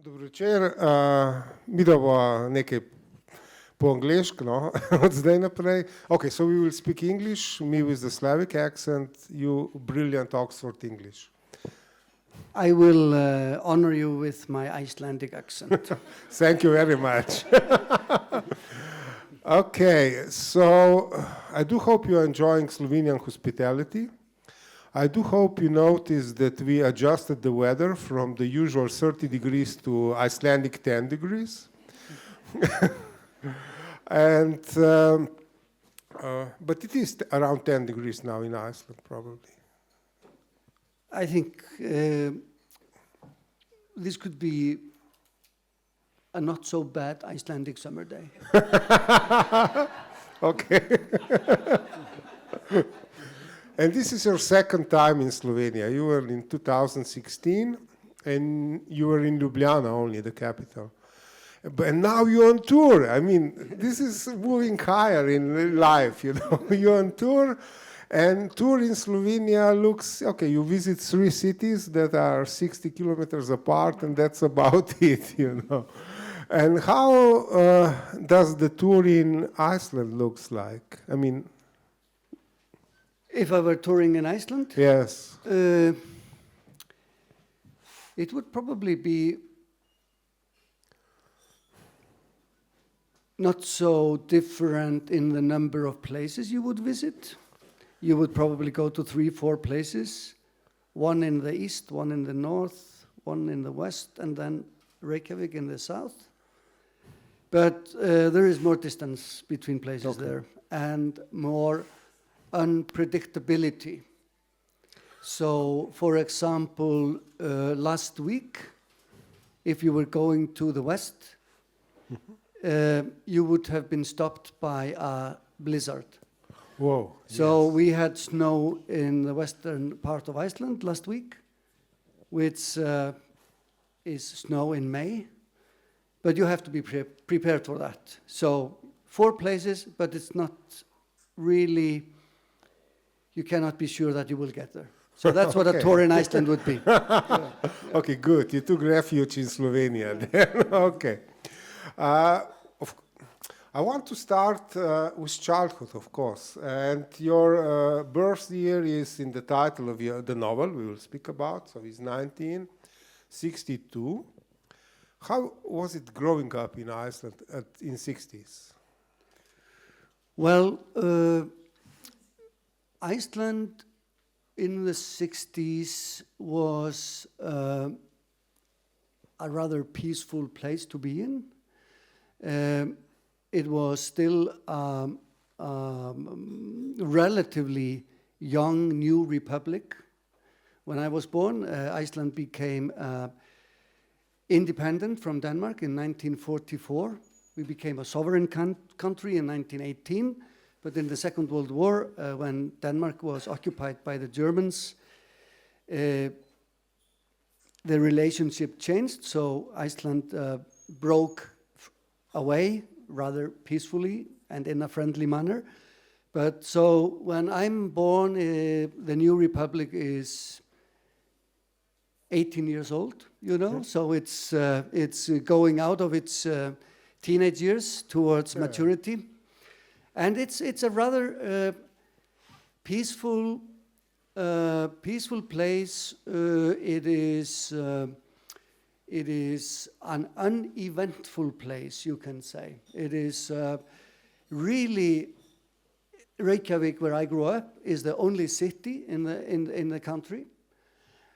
Dobro večer, mi da bo nekaj po angliško, no? Od zdaj naprej. Okay, so we will speak English, me with the Slavic accent, you brilliant Oxford English. I will honor you with my Icelandic accent. Thank you very much. Okay, so I do hope you are enjoying Slovenian hospitality. I do hope you noticed that we adjusted the weather from the usual 30 degrees to Icelandic 10 degrees. And, but it is around 10 degrees now in Iceland, probably. I think this could be a not so bad Icelandic summer day. Okay. And this is your second time in Slovenia. You were in 2016, and you were in Ljubljana only, the capital. But now you're on tour. I mean, this is moving higher in life, you know. You're on tour, and tour in Slovenia looks, okay, you visit 3 cities that are 60 kilometers apart, and that's about it, you know. And how does the tour in Iceland looks like? I mean, If I were touring in Iceland, yes. it would probably be not so different in the number of places you would visit. You would probably go to 3-4 places, one in the east, one in the north, one in the west, and then Reykjavik in the south. But there is more distance between places there, and more unpredictability. So, for example, last week, if you were going to the west, you would have been stopped by a blizzard. Whoa. So yes. we had snow in the western part of Iceland last week, which is snow in May, but you have to be prepared for that. So 4 places, but it's not really, you cannot be sure that you will get there. So that's what a tour in Iceland would be. Yeah. Okay, good. You took refuge in Slovenia then. Okay. I want to start with childhood, of course. And your birth year is in the title of the novel we will speak about, so it's 1962. How was it growing up in Iceland in 60s? Well, Iceland in the 60s was a rather peaceful place to be in. It was still a relatively young new republic. When I was born, Iceland became independent from Denmark in 1944. We became a sovereign country in 1918. But in the Second World War, when Denmark was occupied by the Germans, the relationship changed. So Iceland broke away rather peacefully and in a friendly manner. But so when I'm born, the new republic is 18 years old, you know. Okay. So it's going out of its teenage years towards maturity. And it's a rather peaceful place. It is an uneventful place, you can say. It is really Reykjavik, where I grew up, is the only city in the country,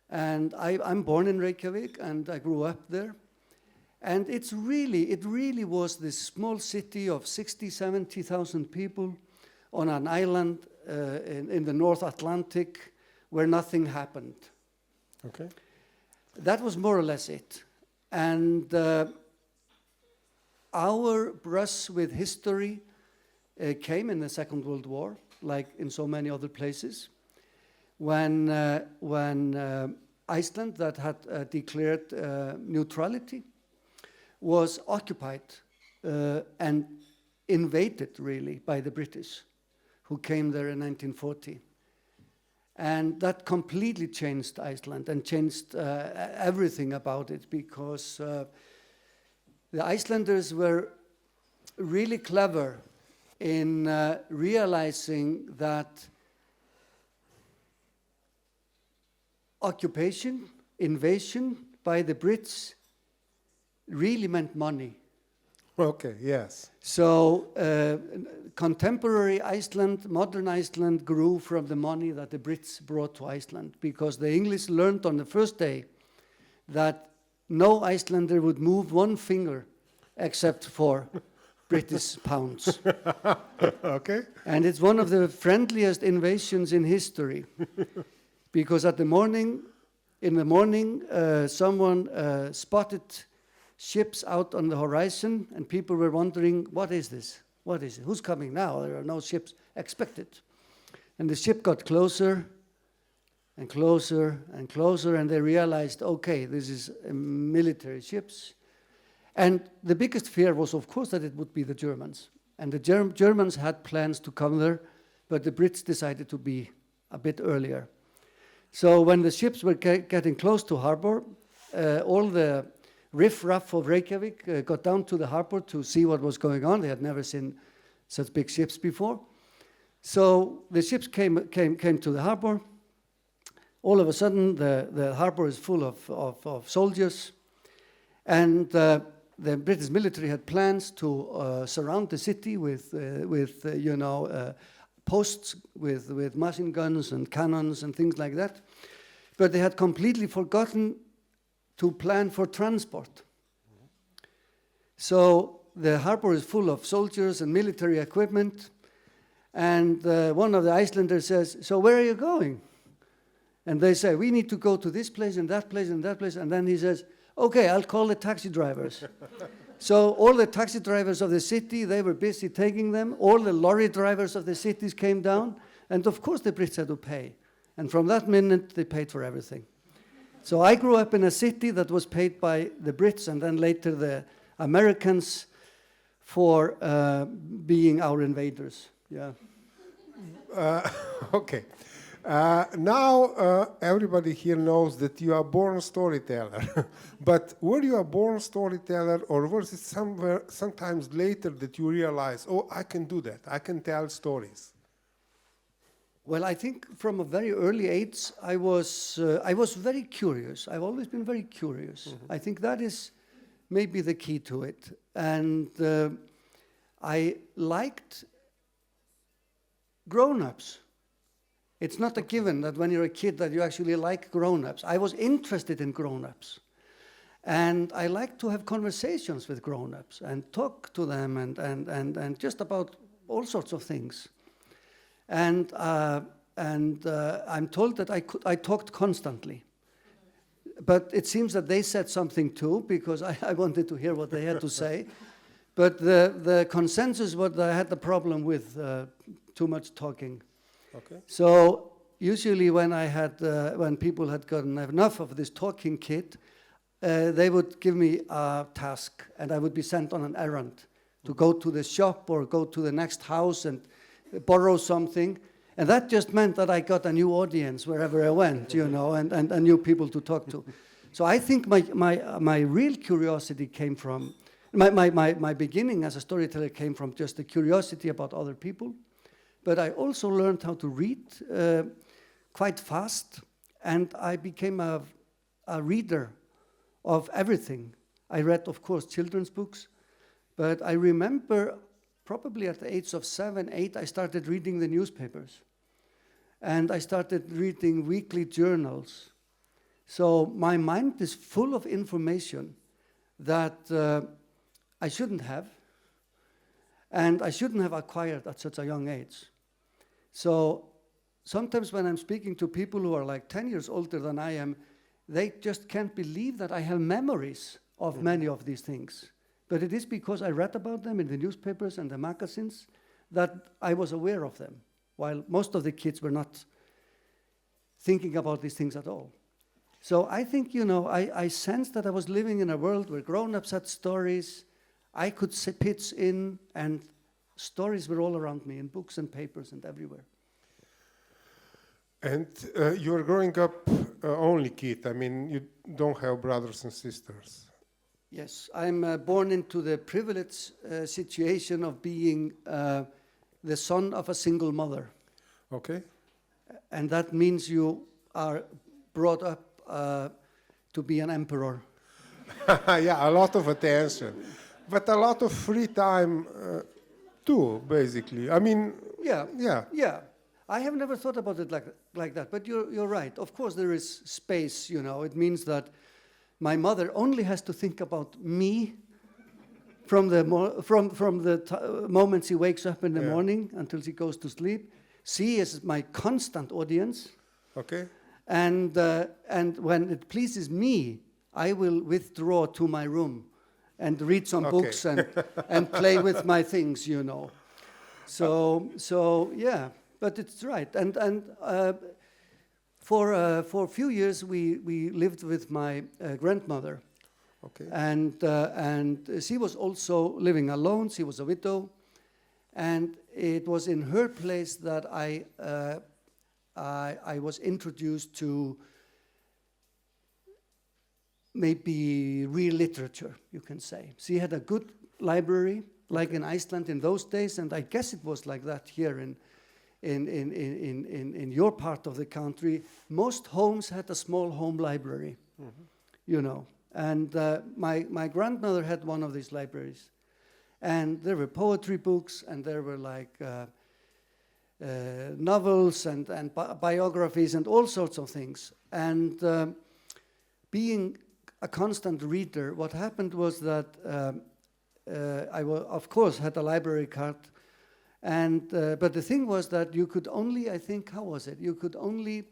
and I'm born in Reykjavik, and I grew up there. And it really was this small city of 70,000 people on an island in the North Atlantic where nothing happened. Okay. That was more or less it. And our brush with history came in the Second World War, like in so many other places, when Iceland, that had declared neutrality, was occupied and invaded, really, by the British, who came there in 1940. And that completely changed Iceland and changed everything about it, because the Icelanders were really clever in realizing that occupation, invasion by the Brits really meant money. Okay, yes. So contemporary Iceland, modern Iceland, grew from the money that the Brits brought to Iceland, because the English learned on the first day that no Icelander would move one finger except for British pounds. Okay. And it's one of the friendliest invasions in history, because in the morning, someone spotted ships out on the horizon, and people were wondering, what is this? What is it? Who's coming now? There are no ships expected. And the ship got closer and closer and closer, and they realized, okay, this is military ships. And the biggest fear was, of course, that it would be the Germans. And the Germans had plans to come there, but the Brits decided to be a bit earlier. So when the ships were getting close to harbor, all the riff-raff of Reykjavik got down to the harbor to see what was going on. They had never seen such big ships before. So the ships came to the harbor. All of a sudden, the harbor is full of soldiers. And the British military had plans to surround the city with posts with machine guns and cannons and things like that. But they had completely forgotten to plan for transport. So the harbor is full of soldiers and military equipment. And one of the Icelanders says, so where are you going? And they say, we need to go to this place and that place and that place. And then he says, okay, I'll call the taxi drivers. So all the taxi drivers of the city, they were busy taking them. All the lorry drivers of the cities came down. And of course the Brits had to pay. And from that minute, they paid for everything. So I grew up in a city that was paid by the Brits and then later the Americans for being our invaders. Yeah. Okay. Now everybody here knows that you are born storyteller. But were you a born storyteller, or was it sometimes later that you realized, oh, I can do that, I can tell stories? Well, I think from a very early age, I was very curious. I've always been very curious. Mm-hmm. I think that is maybe the key to it. And I liked grown-ups. It's not a given that when you're a kid that you actually like grown-ups. I was interested in grown-ups. And I like to have conversations with grown-ups and talk to them and just about all sorts of things. And I'm told that I talked constantly. But it seems that they said something too, because I wanted to hear what they had to say. But the consensus was that I had the problem with too much talking. Okay. So usually when people had gotten enough of this talking kid, they would give me a task, and I would be sent on an errand to go to the shop or go to the next house and borrow something. And that just meant that I got a new audience wherever I went, and new people to talk to. So I think my real curiosity came from, my beginning as a storyteller came from just the curiosity about other people. But I also learned how to read quite fast, and I became a reader of everything. I read, of course, children's books, but I remember probably at the age of 7, 8, I started reading the newspapers. And I started reading weekly journals. So my mind is full of information that I shouldn't have, and I shouldn't have acquired at such a young age. So sometimes when I'm speaking to people who are like 10 years older than I am, they just can't believe that I have memories of many of these things. But it is because I read about them in the newspapers and the magazines that I was aware of them, while most of the kids were not thinking about these things at all. So I think, I sensed that I was living in a world where grown-ups had stories, I could pitch in, and stories were all around me in books and papers and everywhere. And you're growing up only kid. I mean, you don't have brothers and sisters. Yes, I'm born into the privileged situation of being the son of a single mother. Okay. And that means you are brought up to be an emperor. Yeah, a lot of attention, but a lot of free time too, basically. I mean, Yeah. yeah. Yeah. I have never thought about it like that, but you're right. Of course, there is space, you know. It means that my mother only has to think about me from the moment she wakes up in the morning until she goes to sleep. She is my constant audience. Okay. And when it pleases me, I will withdraw to my room and read some books and play with my things, you know. So yeah, but it's right. And for a few years we lived with my grandmother. Okay. And she was also living alone. She was a widow, and it was in her place that I was introduced to maybe real literature, you can say. She had a good library, like in Iceland in those days, and I guess it was like that here in your part of the country. Most homes had a small home library, you know. And my grandmother had one of these libraries. And there were poetry books, and there were like novels and biographies and all sorts of things. And being a constant reader, what happened was that I of course had a library card, and but the thing was that you could only, I think, how was it? You could only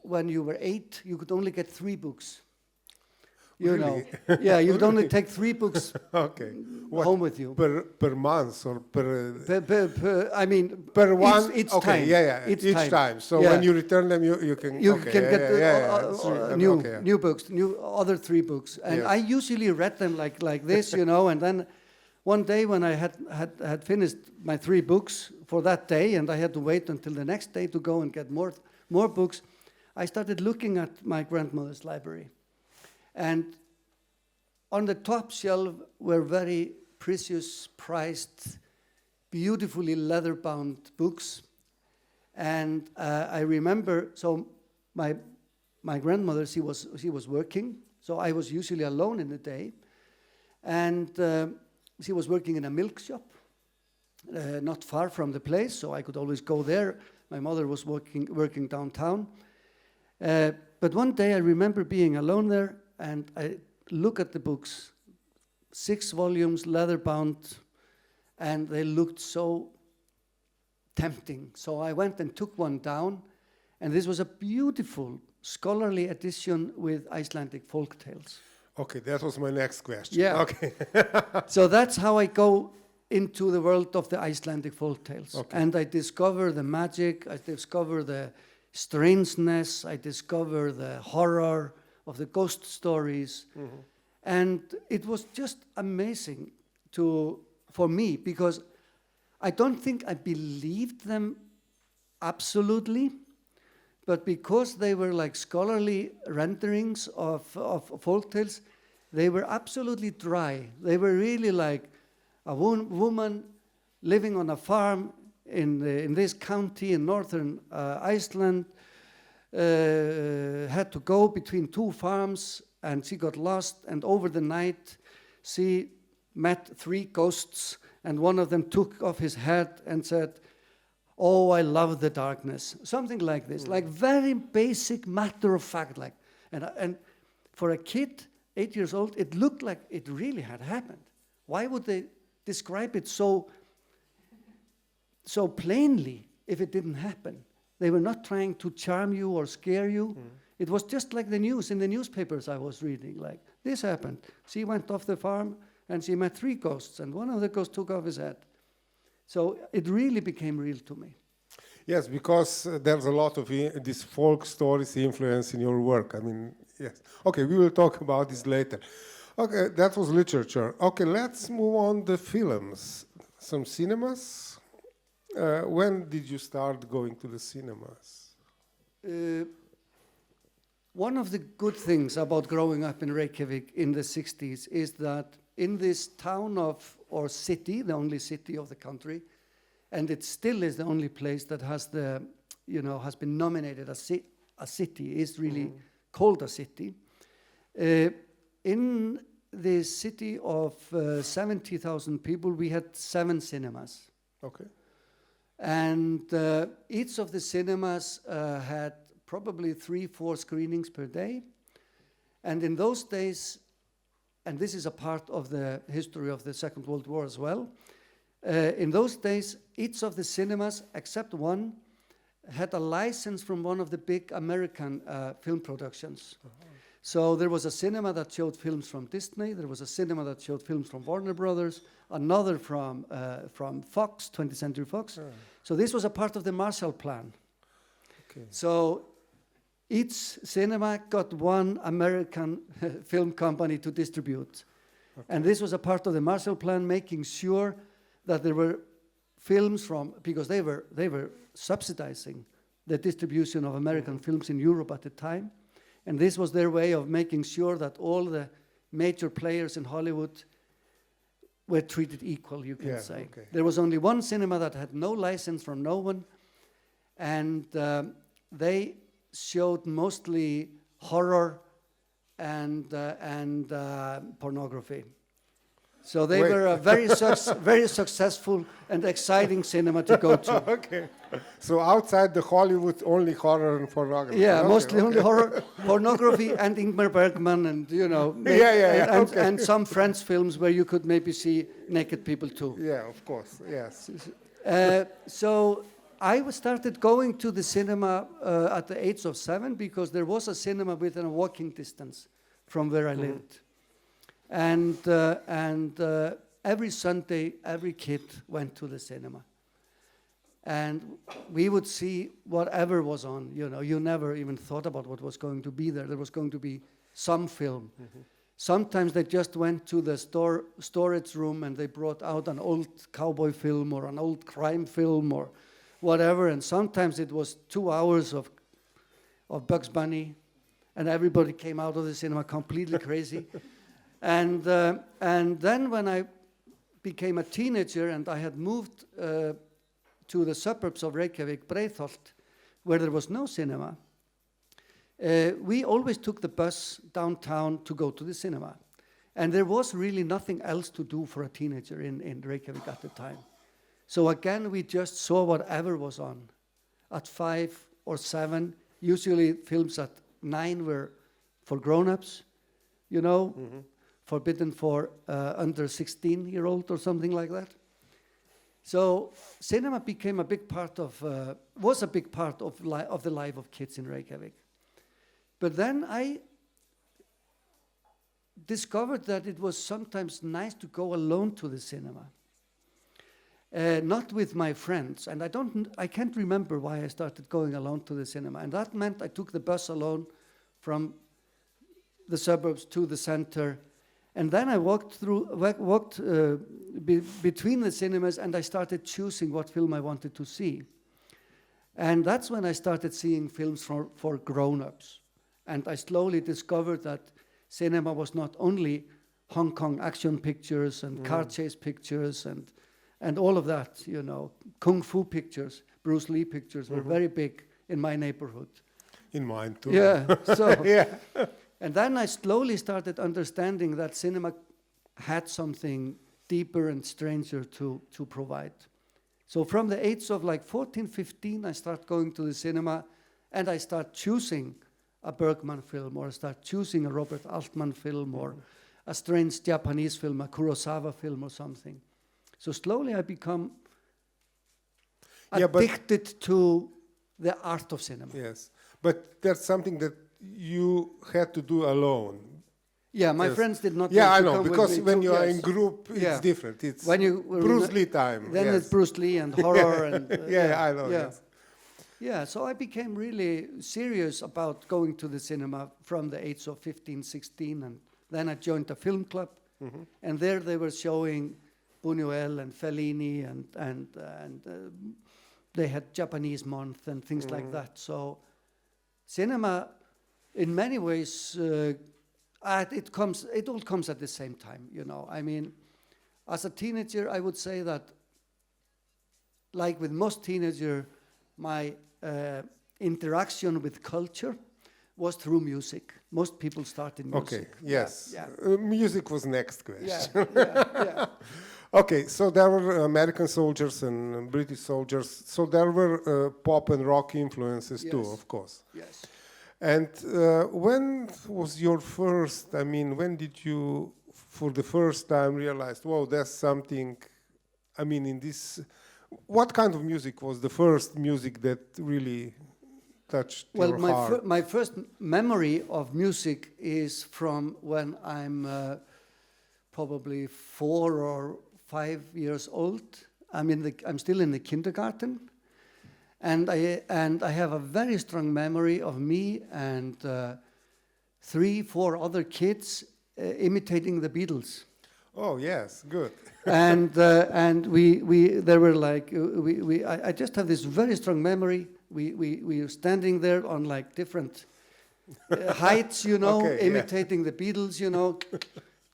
when you were 8, you could only get 3 books. You Really? know, yeah, you would only take 3 books Okay. home with you. Per month or per I mean, per one? each Okay, time. yeah. Each time. So Yeah. when you return them, you can get new books, other 3 books, and Yes. I usually read them like this, you know. And then one day when I had finished my 3 books for that day, and I had to wait until the next day to go and get more books, I started looking at my grandmother's library. And on the top shelf were very precious, prized, beautifully leather-bound books. And I remember, so my grandmother, she was working, so I was usually alone in the day. And she was working in a milk shop, not far from the place, so I could always go there. My mother was working downtown. But one day I remember being alone there, and I look at the books, 6 volumes, leather-bound, and they looked so tempting. So I went and took one down, and this was a beautiful scholarly edition with Icelandic folk tales. Okay, that was my next question. Yeah. Okay. So that's how I go into the world of the Icelandic folk tales. Okay. And I discover the magic, I discover the strangeness, I discover the horror of the ghost stories. And it was just amazing for me, because I don't think I believed them absolutely, but because they were like scholarly renderings of folk tales, they were absolutely dry. They were really like a woman living on a farm in this county in northern Iceland, had to go between 2 farms, and she got lost, and over the night she met 3 ghosts, and one of them took off his hat and said, "Oh, I love the darkness." Something like this, like very basic, matter of fact, like, and for a kid, 8 years old, it looked like it really had happened. Why would they describe it so plainly if it didn't happen? They were not trying to charm you or scare you. It was just like the news in the newspapers I was reading, like, this happened. She went off the farm and she met 3 ghosts, and one of the ghosts took off his hat. So it really became real to me. Yes, because there's a lot of these folk stories influence in your work. I mean, yes. Okay, we will talk about this later. Okay, that was literature. Okay, let's move on to films. Some cinemas. When did you start going to the cinemas? One of the good things about growing up in Reykjavik in the 60s is that in this town or city, the only city of the country, and it still is the only place that has has been nominated as a city, is really called a city. In the city of 70,000 people, we had 7 cinemas. Okay. And each of the cinemas had probably 3-4 screenings per day. And in those days, and this is a part of the history of the Second World War as well, in those days, each of the cinemas, except one, had a license from one of the big American film productions. So there was a cinema that showed films from Disney, there was a cinema that showed films from Warner Brothers, another from Fox, 20th Century Fox. So this was a part of the Marshall Plan. Okay. So each cinema got one American film company to distribute. Okay. And this was a part of the Marshall Plan, making sure that there were films from, because they were subsidizing the distribution of American films in Europe at the time. And this was their way of making sure that all the major players in Hollywood were treated equal, you can say. Okay. There was only one cinema that had no license from no one, and they showed mostly horror and pornography. So they were a very successful and exciting cinema to go to. Okay. So outside the Hollywood, only horror and pornography. Yeah, mostly only horror, pornography, and Ingmar Bergman, and and some French films where you could maybe see naked people too. Yeah, of course. Yes. So I started going to the cinema at the age of 7 because there was a cinema within a walking distance from where I lived. And every Sunday, every kid went to the cinema. And we would see whatever was on, you never even thought about what was going to be there. There was going to be some film. Sometimes they just went to the storage room and they brought out an old cowboy film or an old crime film or whatever. And sometimes it was 2 hours of Bugs Bunny, and everybody came out of the cinema completely crazy. And then when I became a teenager and I had moved to the suburbs of Reykjavik, Breiðholt, where there was no cinema, we always took the bus downtown to go to the cinema. And there was really nothing else to do for a teenager in Reykjavik at the time. So again, we just saw whatever was on. At 5 or 7, usually films at 9 were for grown-ups, forbidden for under 16-year-old or something like that. So cinema became a big part of, was a big part of the life of kids in Reykjavik. But then I discovered that it was sometimes nice to go alone to the cinema. Not with my friends, and I can't remember why I started going alone to the cinema. And that meant I took the bus alone from the suburbs to the center. And then I walked between the cinemas, and I started choosing what film I wanted to see. And that's when I started seeing films for grown-ups. And I slowly discovered that cinema was not only Hong Kong action pictures and car chase pictures and all of that, Kung Fu pictures, Bruce Lee pictures were very big in my neighborhood. In mine too. Yeah, so... yeah. And then I slowly started understanding that cinema had something deeper and stranger to provide. So from the age of like 14, 15, I start going to the cinema and I start choosing a Bergman film, or I start choosing a Robert Altman film, or a strange Japanese film, a Kurosawa film or something. So slowly I become addicted to the art of cinema. Yes, but that's something that you had to do alone. Yeah, my friends did not. Yeah, I know, because when you are in group, it's different. It's when you Bruce Lee time. Then it's Bruce Lee and horror and I know. Yeah. Yes. Yeah, so I became really serious about going to the cinema from the age of 15, 16, and then I joined a film club, and there they were showing Buñuel and Fellini, and they had Japanese month and things like that. So cinema, in many ways, it all comes at the same time. You know, I mean, as a teenager, I would say that, like with most teenagers, my interaction with culture was through music. Most people start in music. Okay, yes. Yeah. Music was next question. Yeah. Okay, so there were American soldiers and British soldiers. So there were pop and rock influences too, Yes. of course. Yes. And when was your first, I mean, when did you, for the first time, realize, whoa, there's something, I mean, in this, what kind of music was the first music that really touched your heart? My first memory of music is from when I'm probably 4 or 5 years old. I'm still in the kindergarten, and I have a very strong memory of me and 3, 4 other kids imitating the Beatles. Oh yes, good. And there were like I just have this very strong memory. We were standing there on like different heights, you know, Okay, imitating the Beatles, you know,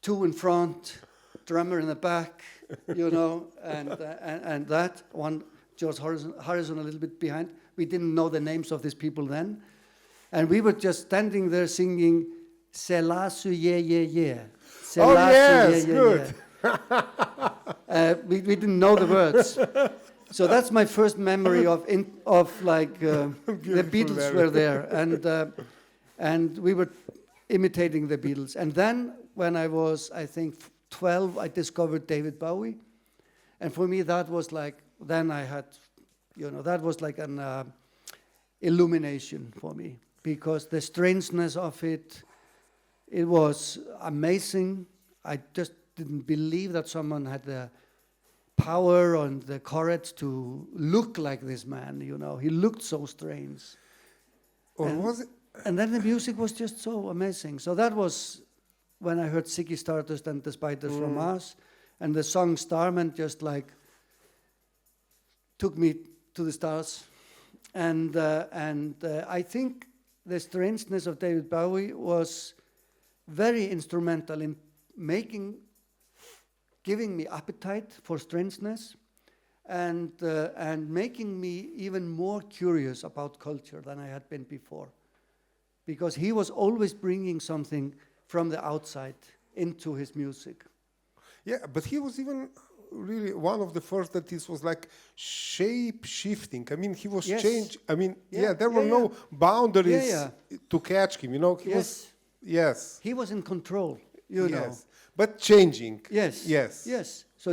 2 in front, drummer in the back, you know, and that one, George Harrison a little bit behind. We didn't know the names of these people then, and we were just standing there singing "Selasu Ye Ye Ye." Oh yes, good. We didn't know the words. So that's my first memory of the Beatles were there, and we were imitating the Beatles. And then when I was, I think, 12, I discovered David Bowie, and for me that was like, then I had, you know, that was like an illumination for me, because the strangeness of it was amazing. I just didn't believe that someone had the power and the courage to look like this man, you know. He looked so strange. Or was it? And then the music was just so amazing. So that was when I heard Ziggy Stardust and the Spiders from Mars, and the song Starman just like took me to the stars. And I think the strangeness of David Bowie was very instrumental in giving me appetite for strangeness, and making me even more curious about culture than I had been before, because he was always bringing something from the outside into his music. Yeah, but he was even really one of the first that this was like shape shifting. I mean, he was changed. I mean, there were no boundaries to catch him. You know, he was. Yes. He was in control. You know. But changing. Yes. So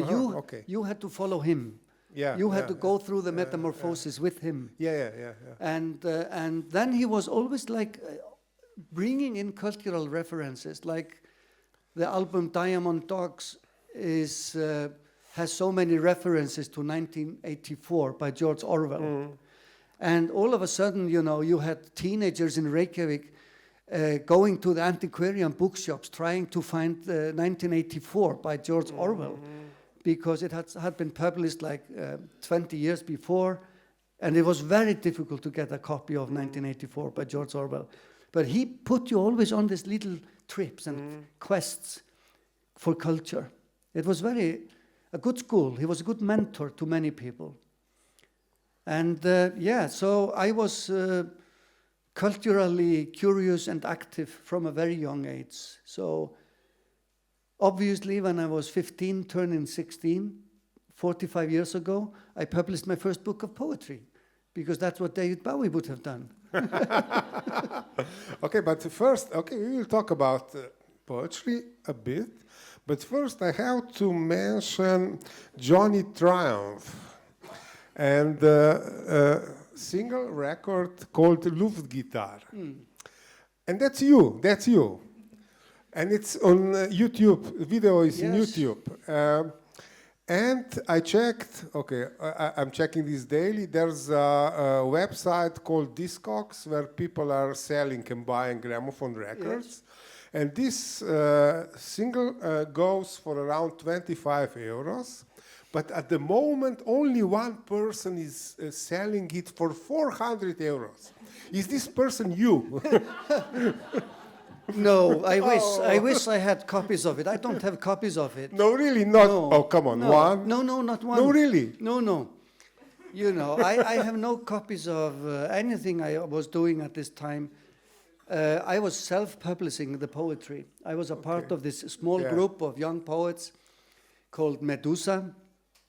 you had to follow him. Yeah. You had to go through the metamorphosis with him. Yeah. And then he was always like bringing in cultural references, like the album Diamond Dogs has so many references to 1984 by George Orwell. And all of a sudden, you know, you had teenagers in Reykjavik going to the antiquarian bookshops trying to find 1984 by George Orwell, because it had been published like 20 years before, and it was very difficult to get a copy of 1984 by George Orwell. But he put you always on these little trips and quests for culture. It was a good school. He was a good mentor to many people. And so I was culturally curious and active from a very young age. So obviously when I was 15, turning 16, 45 years ago, I published my first book of poetry, because that's what David Bowie would have done. Okay, but first, we will talk about poetry a bit. But first I have to mention Johnny Triumph and single record called Luftgitarre. And that's you. And it's on YouTube, video is in YouTube. And I checked, okay, I'm checking this daily. There's a website called Discogs where people are selling and buying gramophone records. And this single goes for around 25 euros. But at the moment, only one person is selling it for 400 euros. Is this person you? No, I wish I had copies of it. I don't have copies of it. No, really, not. No. Oh, come on, No. one? No, not one. No, really? No. You know, I have no copies of anything I was doing at this time. I was self-publishing the poetry. I was a part of this small group of young poets called Medusa,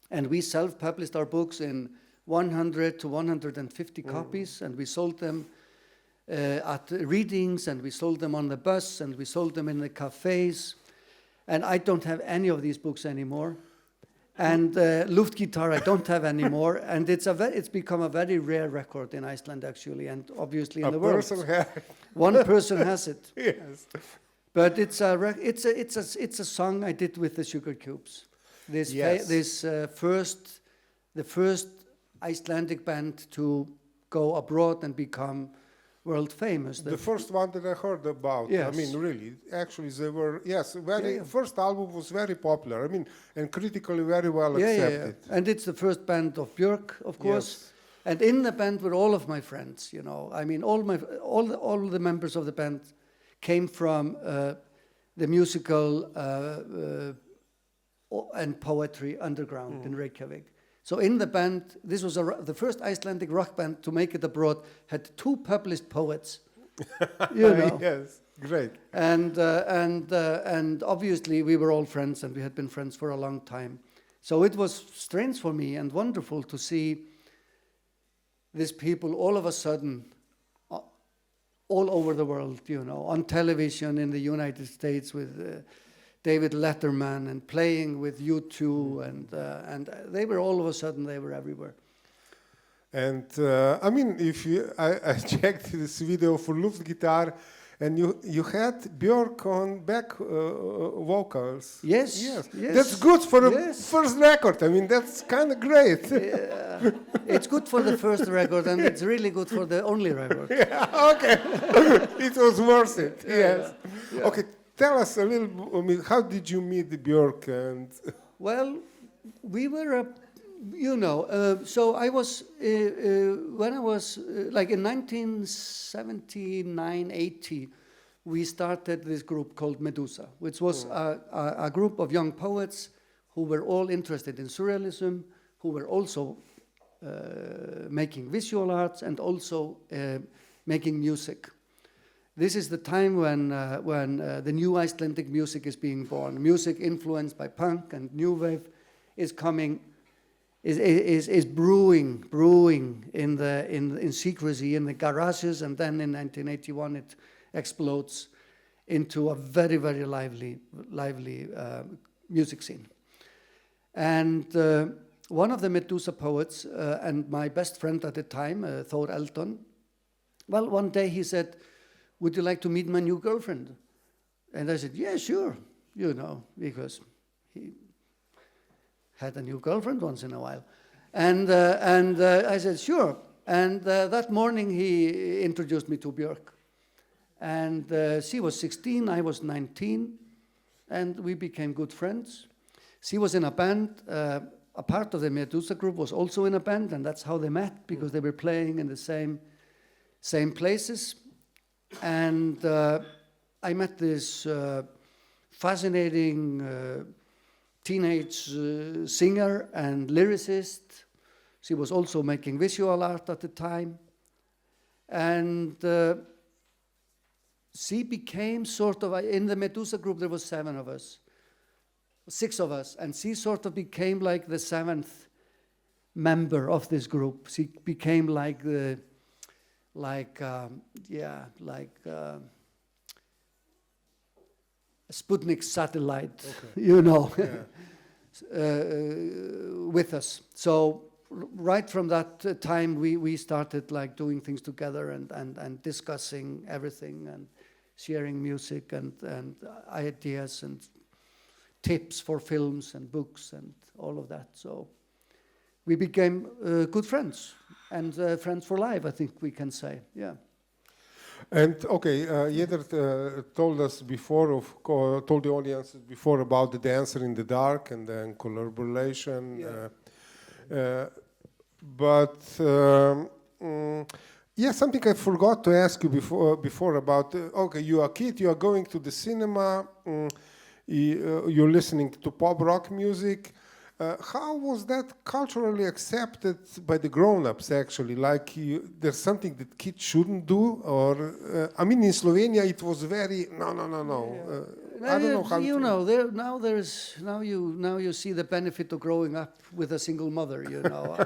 and we self-published our books in 100 to 150 copies, and we sold them at readings, and we sold them on the bus, and we sold them in the cafes. And I don't have any of these books anymore. And Luftgitarre I don't have anymore. And it's become a very rare record in Iceland, actually, and obviously in the world. One person has it. Yes. But it's a song I did with the Sugar Cubes. The first Icelandic band to go abroad and become world famous. The first one that I heard about. Yes. I mean, really, actually, they were first album was very popular. I mean, and critically very well accepted. Yeah. And it's the first band of Björk, of course. Yes. And in the band were all of my friends. You know, I mean, all the members of the band came from the musical and poetry underground in Reykjavik. So in the band, this was the first Icelandic rock band to make it abroad, had 2 published poets. You know. Yes, great. And obviously we were all friends, and we had been friends for a long time. So it was strange for me and wonderful to see these people all of a sudden all over the world, you know, on television in the United States with David Letterman and playing with U2, and they were all of a sudden, they were everywhere. And I mean, I checked this video for Luftgitarre, and you had Björk on back vocals. Yes. That's good for the first record. I mean, that's kind of great. Yeah. It's good for the first record, and it's really good for the only record. Yeah, okay. It was worth it. Yes. Yeah. Okay. Tell us a little. How did you meet Björk? And well, we were, so I was when I was like in 1979, 80. We started this group called Medusa, which was a group of young poets who were all interested in surrealism, who were also making visual arts and also making music. This is the time when the new Icelandic music is being born. Music influenced by punk and new wave is coming, is brewing in secrecy in the garages, and then in 1981 it explodes into a very, very lively music scene. And one of the Medusa poets and my best friend at the time, Thor Eldon, well, one day he said, "Would you like to meet my new girlfriend?" And I said, "Yeah, sure," because he had a new girlfriend once in a while. And I said, "Sure." And that morning he introduced me to Björk. And she was 16, I was 19, and we became good friends. She was in a band. A part of the Medusa group was also in a band, and that's how they met, because they were playing in the same places. And I met this fascinating teenage singer and lyricist. She was also making visual art at the time. And she became sort of, in the Medusa group there was 6 of us, and she sort of became like the 7th member of this group. She became like a Sputnik satellite, with us. So right from that time, we started like doing things together and discussing everything and sharing music and ideas and tips for films and books and all of that. So we became good friends, and friends for life, I think we can say, yeah. And okay, Jedert told us before, told the audience before about the dancer in the dark and then collaboration. Yeah. Yeah, something I forgot to ask you before about, okay, you are a kid, you are going to the cinema, you're listening to pop rock music. How was that culturally accepted by the grown-ups, actually? Like, there's something that kids shouldn't do? Or, I mean, in Slovenia, it was very, no. I don't know how you know, now you see the benefit of growing up with a single mother, you know.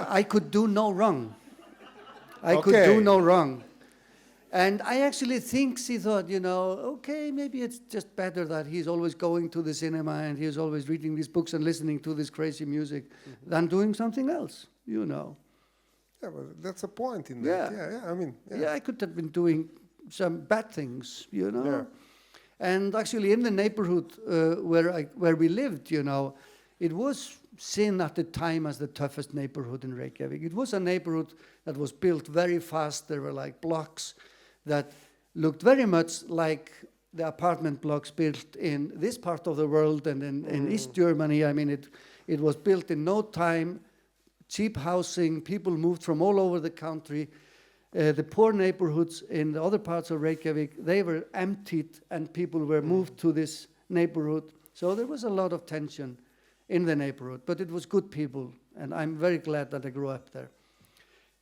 I could do no wrong. I could do no wrong. And I actually think she thought, you know, okay, maybe it's just better that he's always going to the cinema and he's always reading these books and listening to this crazy music than doing something else, you know. Yeah, well, that's a point in that. Yeah, I mean. Yeah, I could have been doing some bad things, you know. Yeah. And actually in the neighborhood where we lived, you know, it was seen at the time as the toughest neighborhood in Reykjavik. It was a neighborhood that was built very fast. There were like blocks that looked very much like the apartment blocks built in this part of the world and in East Germany. I mean, it was built in no time, cheap housing, people moved from all over the country. The poor neighborhoods in the other parts of Reykjavik, they were emptied and people were moved to this neighborhood. So there was a lot of tension in the neighborhood, but it was good people, and I'm very glad that I grew up there.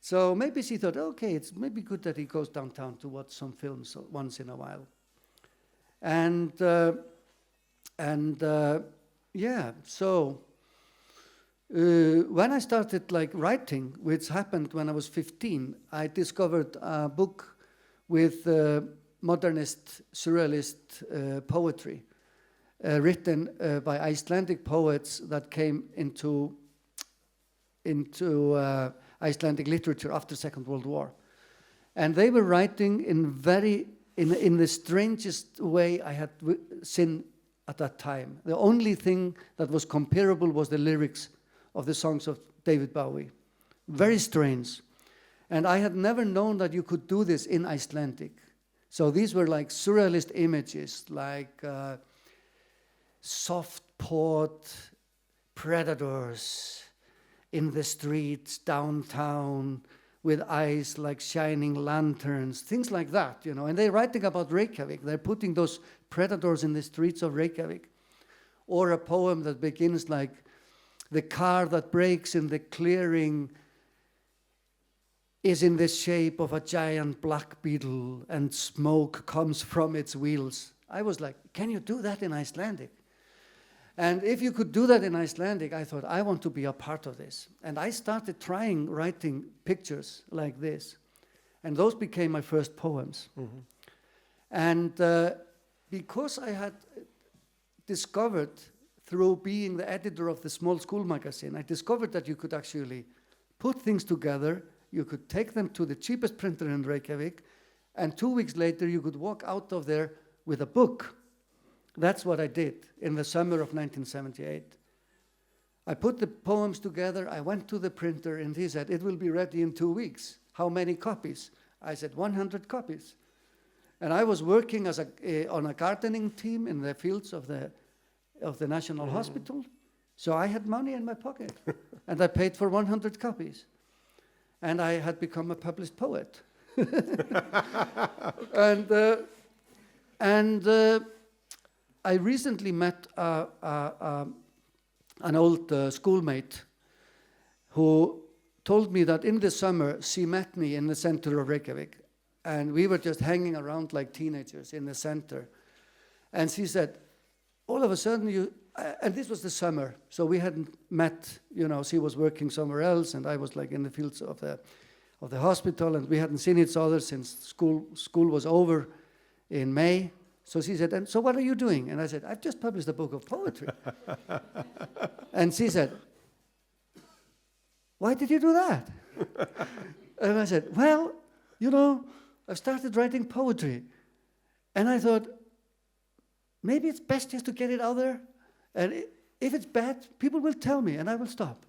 So maybe she thought, okay, it's maybe good that he goes downtown to watch some films once in a while. And yeah, so when I started like writing, which happened when I was 15, I discovered a book with modernist, surrealist poetry written by Icelandic poets that came into Icelandic literature after Second World War. And they were writing in the strangest way I had seen at that time. The only thing that was comparable was the lyrics of the songs of David Bowie. Very strange. And I had never known that you could do this in Icelandic. So these were like surrealist images, like soft-pawed predators in the streets downtown with eyes like shining lanterns, things like that, you know. And they're writing about Reykjavik. They're putting those predators in the streets of Reykjavik. Or a poem that begins like, the car that breaks in the clearing is in the shape of a giant black beetle and smoke comes from its wheels. I was like, can you do that in Icelandic? And if you could do that in Icelandic, I thought, I want to be a part of this. And I started writing pictures like this. And those became my first poems. Mm-hmm. And because I had discovered, through being the editor of the small school magazine, I discovered that you could actually put things together, you could take them to the cheapest printer in Reykjavik, and 2 weeks later you could walk out of there with a book. That's what I did in the summer of 1978. I put the poems together, I went to the printer, and he said, it will be ready in 2 weeks. How many copies? I said, 100 copies. And I was working as on a gardening team in the fields of the National Hospital. So I had money in my pocket. And I paid for 100 copies. And I had become a published poet. And I recently met an old schoolmate who told me that in the summer she met me in the center of Reykjavik. And we were just hanging around like teenagers in the center. And she said, all of a sudden and this was the summer, so we hadn't met, you know, she was working somewhere else and I was like in the fields of the hospital, and we hadn't seen each other since school was over in May. So she said, and so what are you doing? And I said, I've just published a book of poetry. And she said, why did you do that? And I said, well, you know, I've started writing poetry. And I thought, maybe it's best just to get it out there. And if it's bad, people will tell me and I will stop.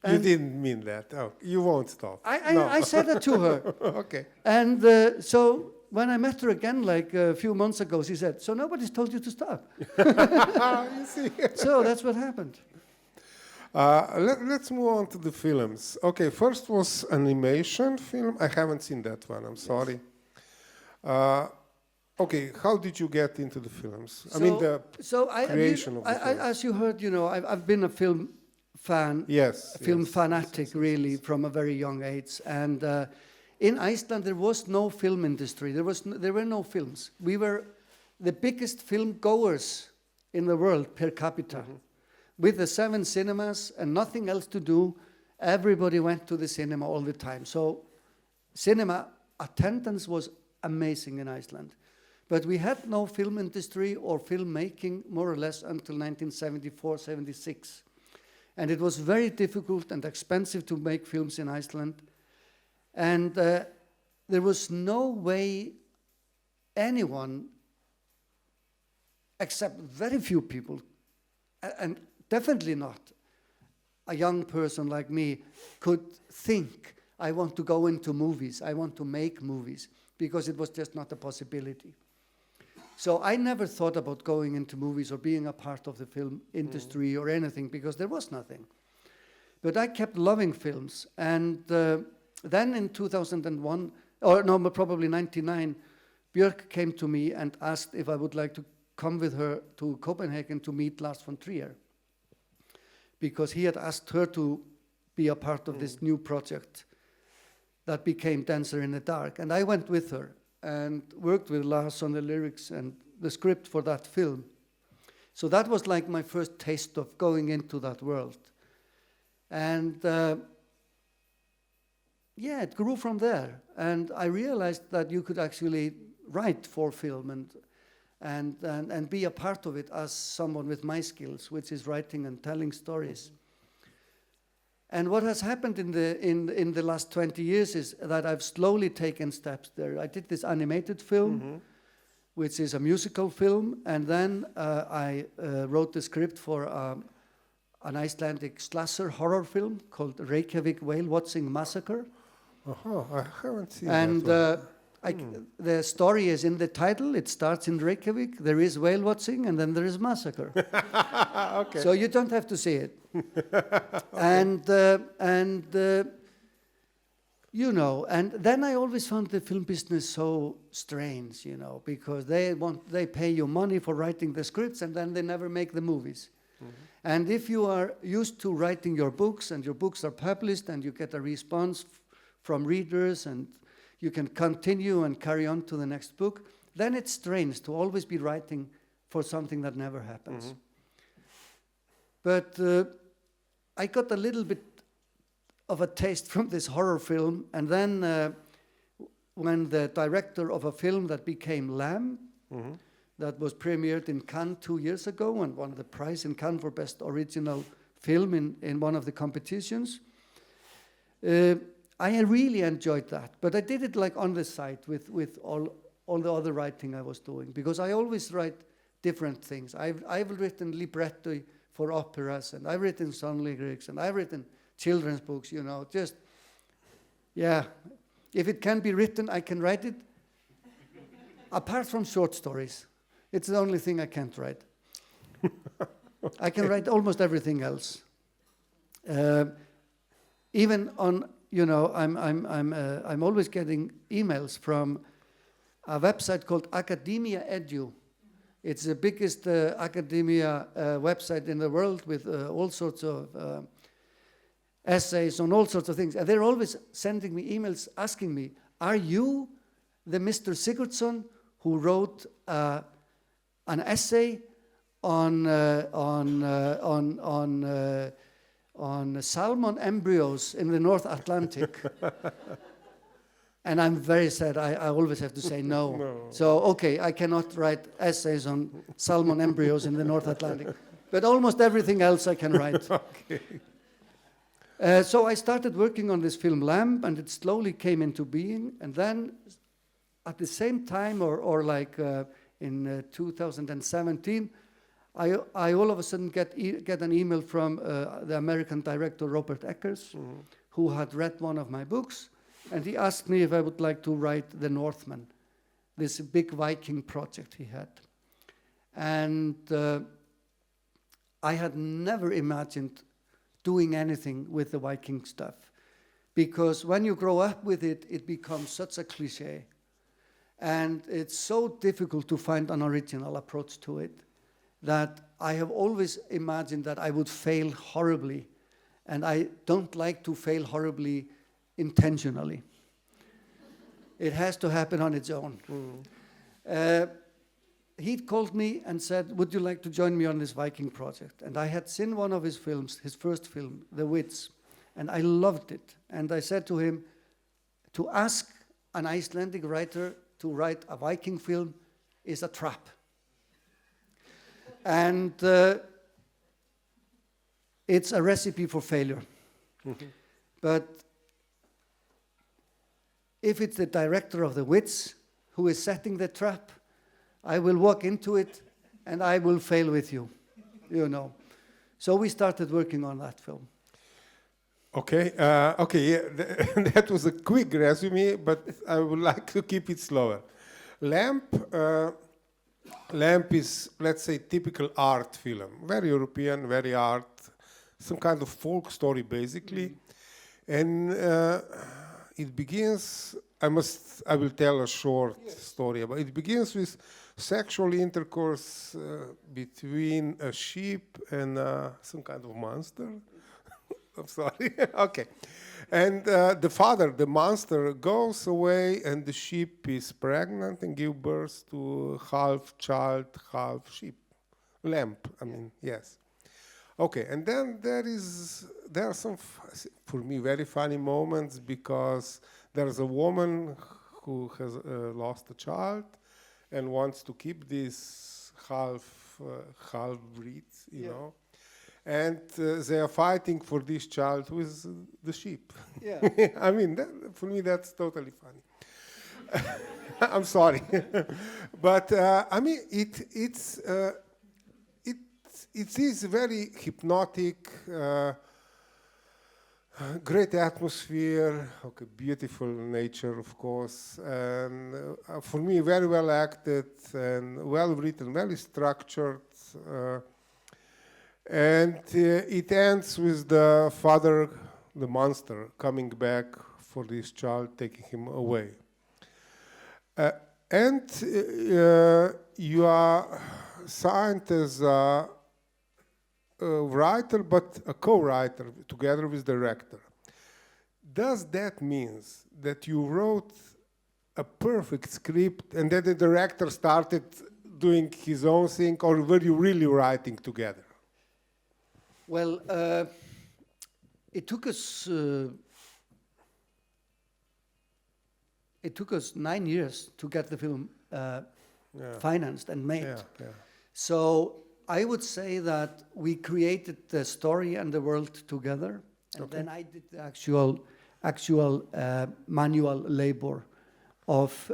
You didn't mean that. Oh, you won't stop. I said that to her. Okay. And so when I met her again, like a few months ago, she said, so nobody's told you to stop. You see. So that's what happened. Let's move on to the films. Okay, first was animation film. I haven't seen that one. I'm sorry. Okay, how did you get into the films? I mean, the creation of the films. As you heard, I've been a film fan. Yes. Film fanatic, really, from a very young age. And in Iceland, there was no film industry. There were no films. We were the biggest film goers in the world per capita. Mm-hmm. With the 7 cinemas and nothing else to do, everybody went to the cinema all the time. So cinema attendance was amazing in Iceland. But we had no film industry or filmmaking more or less until 1974, 76. And it was very difficult and expensive to make films in Iceland. And there was no way anyone, except very few people, and definitely not a young person like me, could think, I want to go into movies, I want to make movies, because it was just not a possibility. So I never thought about going into movies or being a part of the film industry or anything, because there was nothing. But I kept loving films. And then in 2001, or no, probably 99, Björk came to me and asked if I would like to come with her to Copenhagen to meet Lars von Trier, because he had asked her to be a part of this new project that became Dancer in the Dark. And I went with her and worked with Lars on the lyrics and the script for that film. So that was like my first taste of going into that world. And yeah, it grew from there. And I realized that you could actually write for film and be a part of it as someone with my skills, which is writing and telling stories. And what has happened in the last 20 years is that I've slowly taken steps there. I did this animated film, which is a musical film, and then I wrote the script for an Icelandic slasher horror film called Reykjavik Whale Watching Massacre. I haven't seen and, that the story is in the title. It starts in Reykjavik. There is whale watching, and then there is massacre. Okay. So you don't have to see it. And then I always found the film business so strange, because they pay you money for writing the scripts, and then they never make the movies. And if you are used to writing your books, and your books are published, and you get a response from readers, and you can continue and carry on to the next book, then it's strange to always be writing for something that never happens. But I got a little bit of a taste from this horror film, and then when the director of a film that became Lamb, that was premiered in Cannes 2 years ago and won the prize in Cannes for Best Original Film in one of the competitions, I really enjoyed that, but I did it like on the side with all the other writing I was doing, because I always write different things. I've written libretto for operas, and I've written song lyrics, and I've written children's books, just, yeah. If it can be written, I can write it. Apart from short stories. It's the only thing I can't write. Okay. I can write almost everything else. Even on, I'm always getting emails from a website called Academia Edu. It's the biggest academia website in the world with all sorts of essays on all sorts of things. And they're always sending me emails asking me, are you the Mr. Sigurdsson who wrote an essay on salmon embryos in the North Atlantic? And I'm very sad. I always have to say no. So, okay, I cannot write essays on salmon embryos in the North Atlantic. But almost everything else I can write. Okay. So I started working on this film Lamb, and it slowly came into being. And then at the same time, or like in 2017, I all of a sudden get an email from the American director Robert Eggers, who had read one of my books, and he asked me if I would like to write The Northman, this big Viking project he had. And I had never imagined doing anything with the Viking stuff, because when you grow up with it, it becomes such a cliche. And it's so difficult to find an original approach to it that I have always imagined that I would fail horribly. And I don't like to fail horribly intentionally. It has to happen on its own. He called me and said, would you like to join me on this Viking project? And I had seen one of his films, his first film, The Wits, and I loved it. And I said to him, to ask an Icelandic writer to write a Viking film is a trap. And it's a recipe for failure. But if it's the director of The Wits who is setting the trap, I will walk into it and I will fail with you, you know. So we started working on that film. Okay, that was a quick resume, but I would like to keep it slower. Lamp is, let's say, typical art film, very European, very art, some kind of folk story basically, and it begins. I will tell a short story about it. It begins with sexual intercourse between a sheep and some kind of monster. I'm sorry. Okay. And the father, the monster, goes away and the sheep is pregnant and gives birth to half child, half sheep. Lamb, I mean, yes. Okay, and then there are some, for me, very funny moments because there's a woman who has lost a child and wants to keep this half breed, you know. And they are fighting for this child with the sheep. Yeah. I mean, for me, that's totally funny. I'm sorry. But, I mean, it is very hypnotic, great atmosphere, okay, beautiful nature, of course, and for me, very well acted and well written, very structured. And it ends with the father, the monster, coming back for this child, taking him away. And you are signed as a writer, but a co-writer together with the director. Does that mean that you wrote a perfect script and then the director started doing his own thing, or were you really writing together? Well, it took us 9 years to get the film financed and made. Yeah, yeah. So I would say that we created the story and the world together, and then I did the actual manual labor of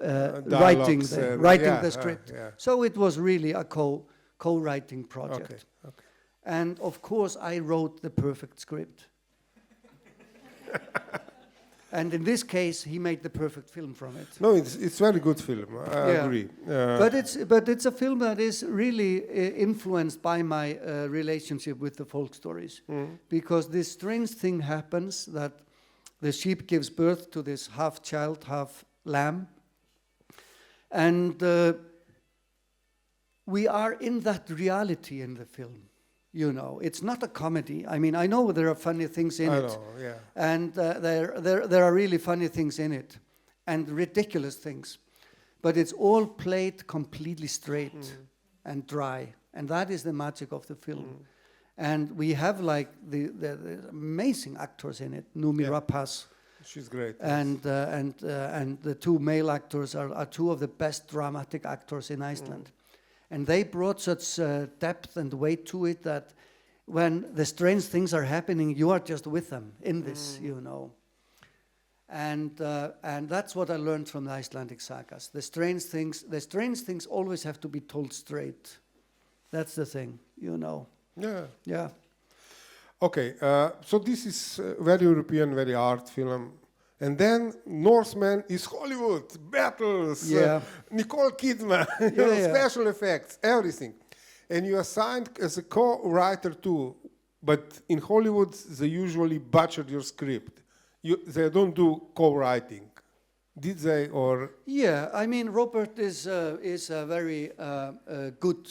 writing the script. So it was really a co-writing project. Okay. And of course, I wrote the perfect script. And in this case, he made the perfect film from it. No, it's very good film. I agree. But it's a film that is really influenced by my relationship with the folk stories, because this strange thing happens that the sheep gives birth to this half child, half lamb, and we are in that reality in the film. You know, it's not a comedy. I mean, I know there are funny things in it, and there are really funny things in it, and ridiculous things, but it's all played completely straight and dry, and that is the magic of the film. And we have like the amazing actors in it. Numi Rapace, she's great, and the two male actors are two of the best dramatic actors in Iceland. And they brought such depth and weight to it that when the strange things are happening, you are just with them in this, you know. And that's what I learned from the Icelandic sagas. The strange things always have to be told straight. That's the thing, you know. Yeah. Yeah. Okay, so this is very European, very art film. And then Norseman is Hollywood, battles, Yeah. Nicole Kidman, special effects, everything. And you are signed as a co-writer too. But in Hollywood, they usually butcher your script. They don't do co-writing. Did they, or? Yeah, I mean, Robert is a very good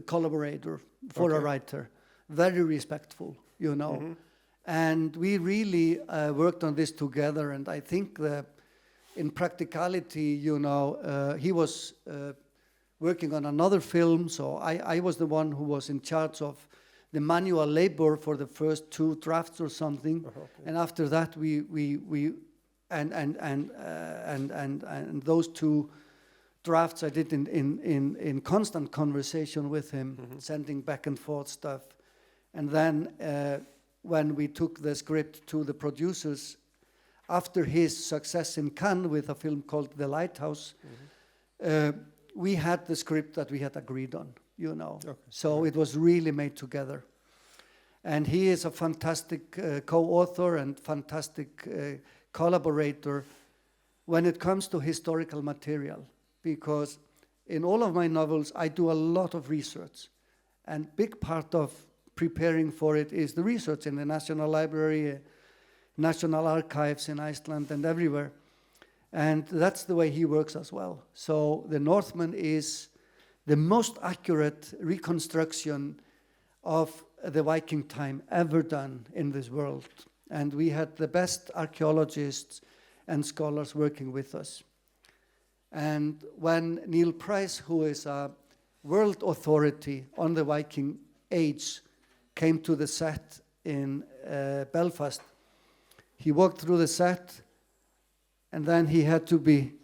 collaborator for a writer. Very respectful, you know. Mm-hmm. And we really worked on this together. And I think that in practicality, you know, he was working on another film. So I was the one who was in charge of the manual labor for the first 2 drafts or something. Okay. And after that, and those 2 drafts I did in constant conversation with him, sending back and forth stuff. And then when we took the script to the producers, after his success in Cannes with a film called The Lighthouse, we had the script that we had agreed on, you know. Okay. So it was really made together. And he is a fantastic co-author and fantastic collaborator when it comes to historical material, because in all of my novels I do a lot of research, and big part of preparing for it is the research in the National Library, National Archives in Iceland and everywhere. And that's the way he works as well. So The Northman is the most accurate reconstruction of the Viking time ever done in this world. And we had the best archaeologists and scholars working with us. And when Neil Price, who is a world authority on the Viking age, came to the set in Belfast, he walked through the set, and then he had to be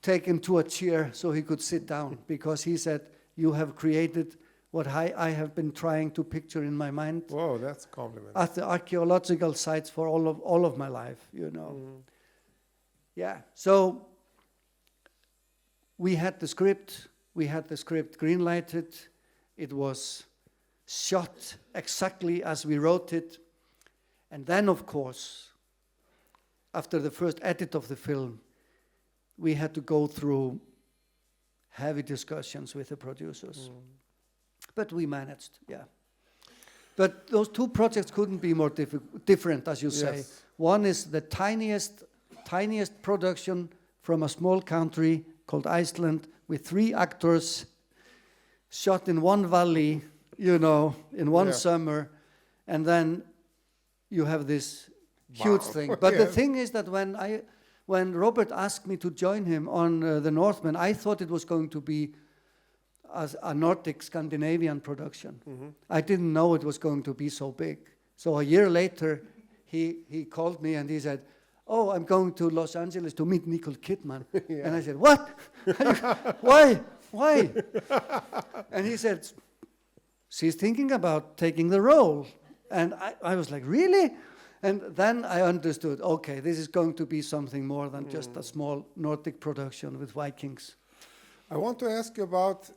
taken to a chair so he could sit down, because he said, "You have created what I have been trying to picture in my mind." Whoa, that's a compliment. At the archaeological sites for all of my life, you know. Mm. Yeah, so we had the script green-lighted. It was shot exactly as we wrote it. And then, of course, after the first edit of the film, we had to go through heavy discussions with the producers. Mm. But we managed, yeah. But those 2 projects couldn't be more different, as you say. Yes. One is the tiniest production from a small country called Iceland, with 3 actors, shot in one valley, you know, in one summer, and then you have this huge thing. But the thing is that when Robert asked me to join him on The Northman, I thought it was going to be as a Nordic Scandinavian production. Mm-hmm. I didn't know it was going to be so big. So a year later, he called me and he said, "Oh, I'm going to Los Angeles to meet Nicole Kidman." Yeah. And I said, "What? Why? And he said, "She's thinking about taking the role." And I was like, "Really?" And then I understood, okay, this is going to be something more than just a small Nordic production with Vikings. I want to ask you about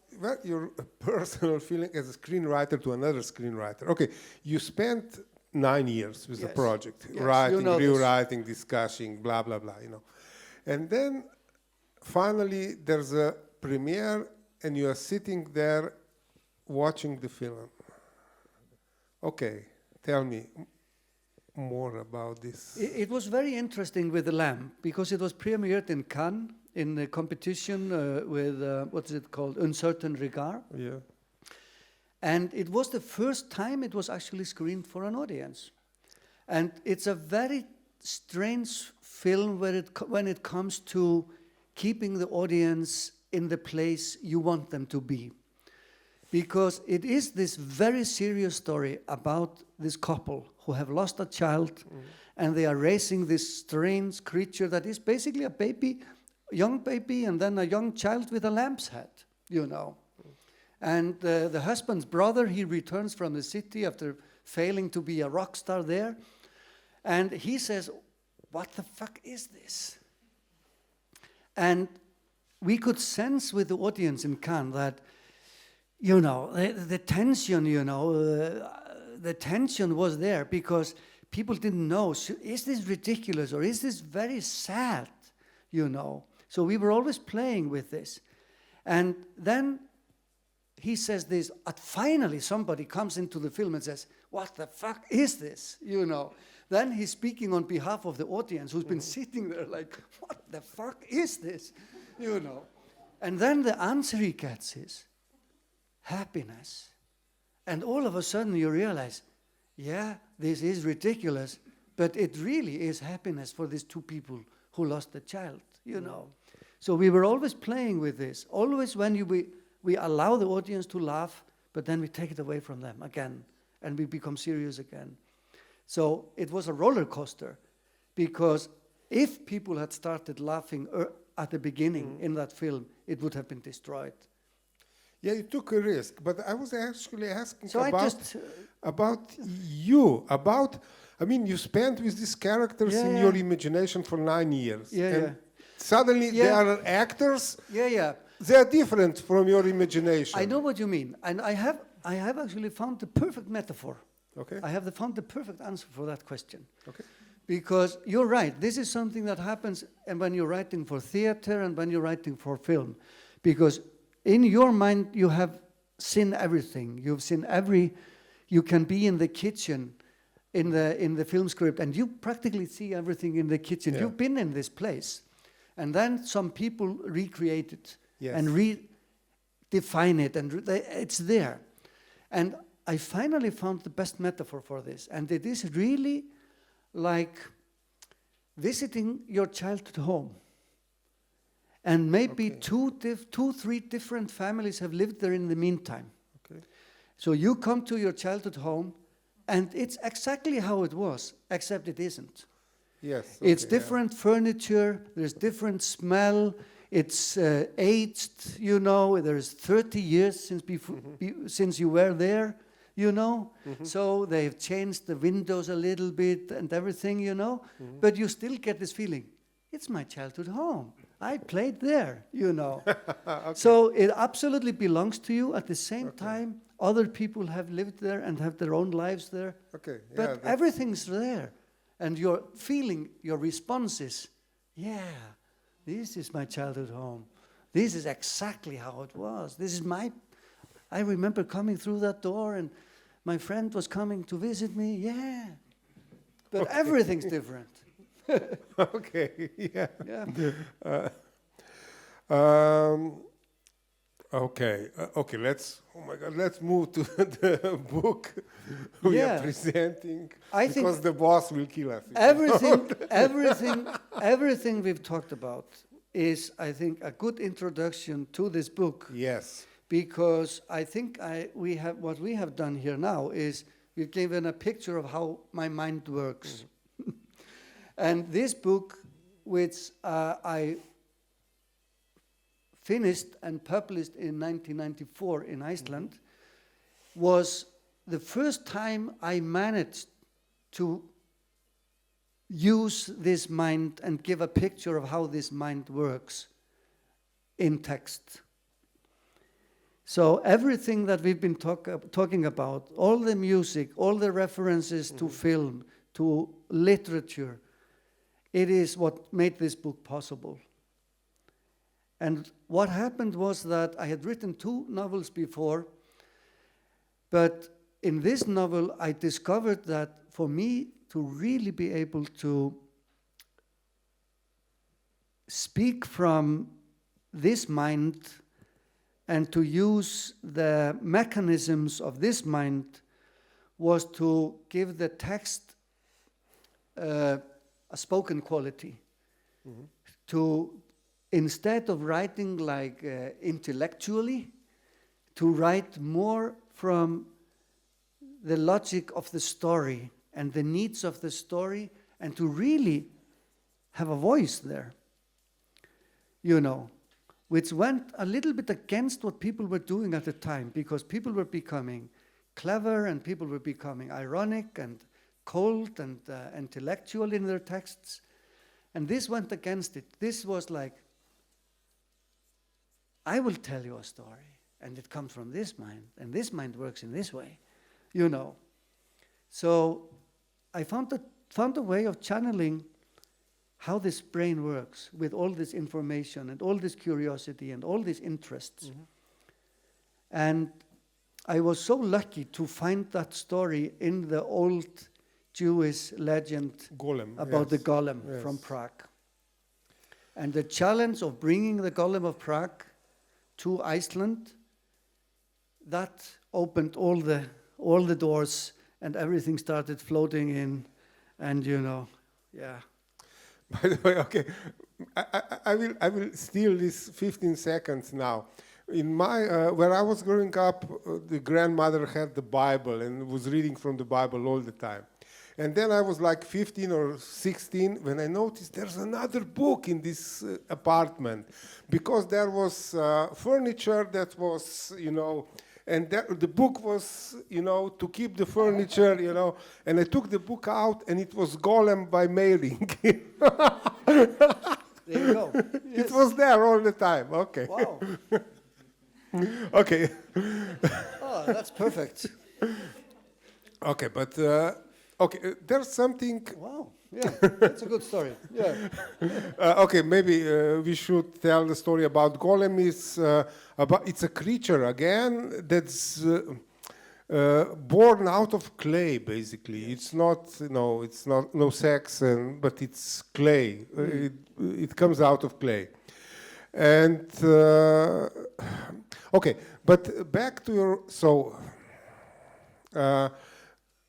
your personal feeling as a screenwriter to another screenwriter. Okay, you spent 9 years with the project, writing, rewriting, discussing, blah, blah, blah, you know. And then finally there's a premiere and you are sitting there watching the film. Okay, tell me more about this. It was very interesting with The Lamb, because it was premiered in Cannes in the competition with, what is it called, Uncertain Regard. Yeah. And it was the first time it was actually screened for an audience. And it's a very strange film when it comes to keeping the audience in the place you want them to be. Because it is this very serious story about this couple who have lost a child, and they are raising this strange creature that is basically a baby, young baby, and then a young child with a lamb's head, you know. And the husband's brother, he returns from the city after failing to be a rock star there. And he says, what the fuck is this? And we could sense with the audience in Cannes that, the tension, the tension was there because people didn't know, is this ridiculous or is this very sad, So we were always playing with this. And then he says this, and finally somebody comes into the film and says, what the fuck is this, Then he's speaking on behalf of the audience who's been sitting there like, what the fuck is this, And then the answer he gets is happiness. And all of a sudden you realize, yeah, this is ridiculous, but it really is happiness for these two people who lost a child, So we were always playing with this. Always when we allow the audience to laugh, but then we take it away from them again, and we become serious again. So it was a roller coaster, because if people had started laughing at the beginning in that film, it would have been destroyed. Yeah, you took a risk, but I was actually asking So about you, you spent with these characters in your imagination for 9 years. And suddenly they are actors. Yeah. They are different from your imagination. I know what you mean, and I have actually found the perfect metaphor. Okay. I have found the perfect answer for that question. Okay. Because you're right, this is something that happens and when you're writing for theater and when you're writing for film. Because in your mind you have seen everything. You've seen you can be in the kitchen in the film script and you practically see everything in the kitchen. Yeah. You've been in this place. And then some people recreate it and redefine it and it's there. And I finally found the best metaphor for this. And it is really like visiting your childhood home. And maybe two, 3 different families have lived there in the meantime. Okay. So you come to your childhood home, and it's exactly how it was, except it isn't. Yes. Okay, it's different furniture, there's different smell, it's aged, there's 30 years since you were there, So they've changed the windows a little bit and everything, But you still get this feeling, it's my childhood home. I played there, Okay. So it absolutely belongs to you. At the same time, other people have lived there and have their own lives there. Okay. But everything's there. And your feeling, your response is, this is my childhood home. This is exactly how it was. I remember coming through that door and my friend was coming to visit me. But everything's different. Okay, yeah. Okay, let's move to the book we are presenting, because the boss will kill us. Everything we've talked about is, I think, a good introduction to this book. Yes. Because I think what we have done here now is we've given a picture of how my mind works. And this book, which I finished and published in 1994 in Iceland, was the first time I managed to use this mind and give a picture of how this mind works in text. So everything that we've been talking about, all the music, all the references to film, to literature, it is what made this book possible. And what happened was that I had written 2 novels before, but in this novel I discovered that for me to really be able to speak from this mind and to use the mechanisms of this mind was to give the text a spoken quality. To, instead of writing like intellectually, to write more from the logic of the story and the needs of the story, and to really have a voice there, which went a little bit against what people were doing at the time, because people were becoming clever and people were becoming ironic and cold and intellectual in their texts. And this went against it. This was like, I will tell you a story, and it comes from this mind, and this mind works in this way, you know. So I found a way of channeling how this brain works with all this information and all this curiosity and all these interests. Mm-hmm. And I was so lucky to find that story in the old Jewish legend golem, about the golem from Prague. And the challenge of bringing the golem of Prague to Iceland, that opened all the doors, and everything started floating in, and you know, yeah. By the way, okay, I will steal this 15 seconds now. In my where I was growing up, the grandmother had the Bible and was reading from the Bible all the time. And then I was like 15 or 16 when I noticed there's another book in this apartment, because there was furniture that was, you know, and the book was, you know, to keep the furniture, you know, and I took the book out and it was Golem by Mailing. There you go. Yes. It was there all the time. Okay. Wow. Okay. Oh, that's perfect. Okay, but okay, there's something. Wow. Yeah, that's a good story. Yeah. Okay, maybe we should tell the story about Golem. It's a creature again that's born out of clay. Basically, it's not no sex, but it's clay. It comes out of clay, and okay. But back to your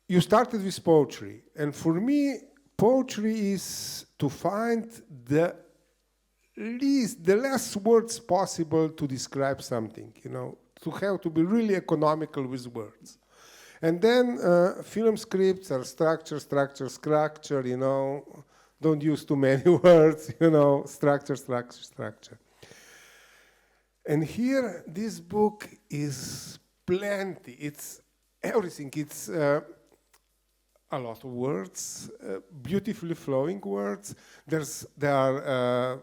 you started with poetry, and for me, poetry is to find the less words possible to describe something, you know, to have to be really economical with words. And then film scripts are structure, you know, don't use too many words, you know, structure. And here, this book is plenty, it's everything, it's a lot of words, beautifully flowing words. There are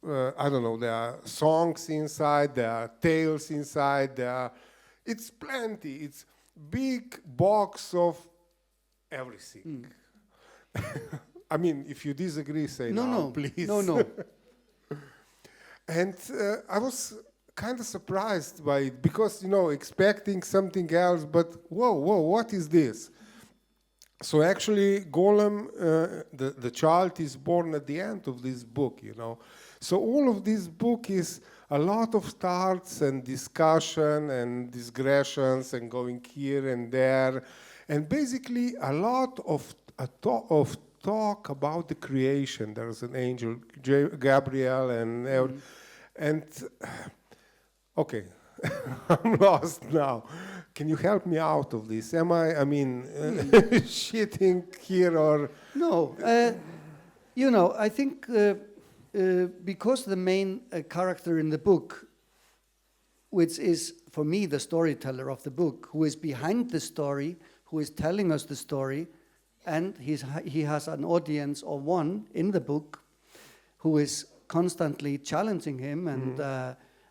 there are songs inside, there are tales inside, it's plenty. It's big box of everything. I mean, if you disagree, say no, please. No. And I was kind of surprised by it, because, you know, expecting something else, but whoa, what is this? So actually, Golem, the child, is born at the end of this book, you know. So all of this book is a lot of starts and discussion and digressions and going here and there, and basically a lot of talk about the creation. There's an angel, Gabriel, and okay, I'm lost now. Can you help me out of this? Am I shitting here or? No, you know, I think because the main character in the book, which is for me the storyteller of the book, who is behind the story, who is telling us the story, and he has an audience of one in the book, who is constantly challenging him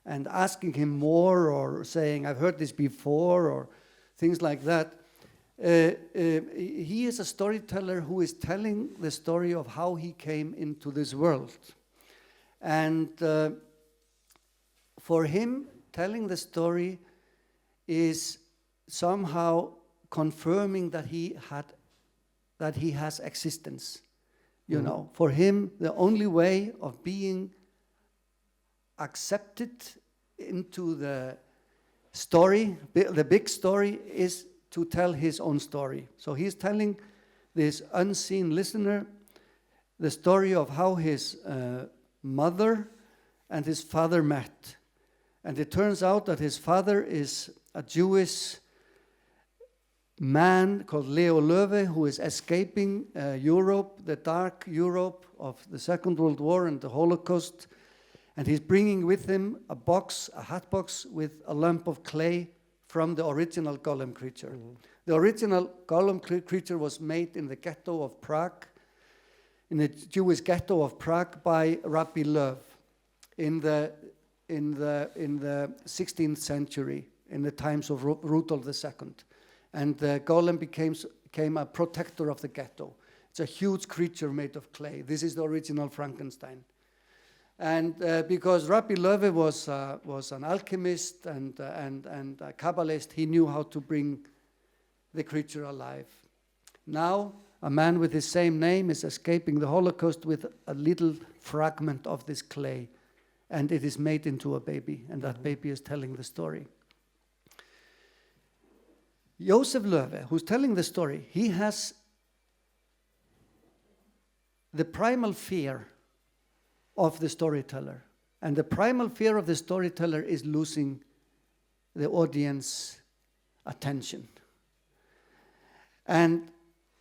and asking him more, or saying, I've heard this before, or things like that. He is a storyteller who is telling the story of how he came into this world. And for him, telling the story is somehow confirming that he has existence. You know, for him, the only way of being accepted into the story, the big story, is to tell his own story. So he's telling this unseen listener the story of how his mother and his father met. And it turns out that his father is a Jewish man called Leo Löwe, who is escaping Europe, the dark Europe of the Second World War and the Holocaust. And he's bringing with him a hat box with a lump of clay from the original golem creature. The original golem creature was made in the ghetto of Prague in the Jewish ghetto of Prague by Rabbi Löw in the 16th century, in the times of Rudolf II. And the golem became a protector of the ghetto. It's a huge creature made of clay. This is the original Frankenstein. And because Rabbi Löw was an alchemist and a Kabbalist, he knew how to bring the creature alive. Now, a man with the same name is escaping the Holocaust with a little fragment of this clay, and it is made into a baby, and that baby is telling the story. Josef Löwe, who's telling the story, he has the primal fear of the storyteller. And the primal fear of the storyteller is losing the audience attention. And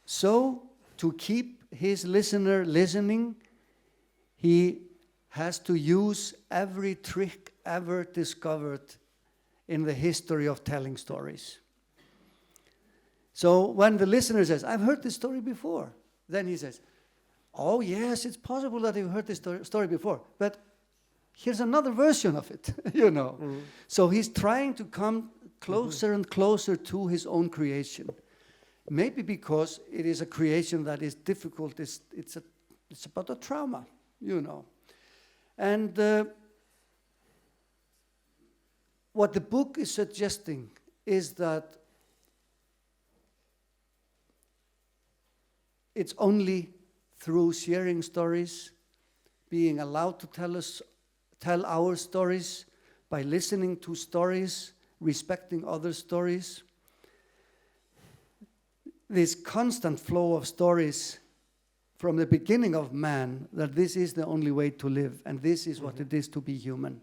so, to keep his listener listening, he has to use every trick ever discovered in the history of telling stories. So when the listener says, I've heard this story before, then he says, oh yes, it's possible that you've heard this story before, but here's another version of it, you know. Mm-hmm. So he's trying to come closer and closer to his own creation. Maybe because it is a creation that is difficult, it's about a trauma, you know. And what the book is suggesting is that it's only through sharing stories, being allowed to tell our stories, by listening to stories, respecting other stories. This constant flow of stories from the beginning of man, that this is the only way to live, and this is what it is to be human.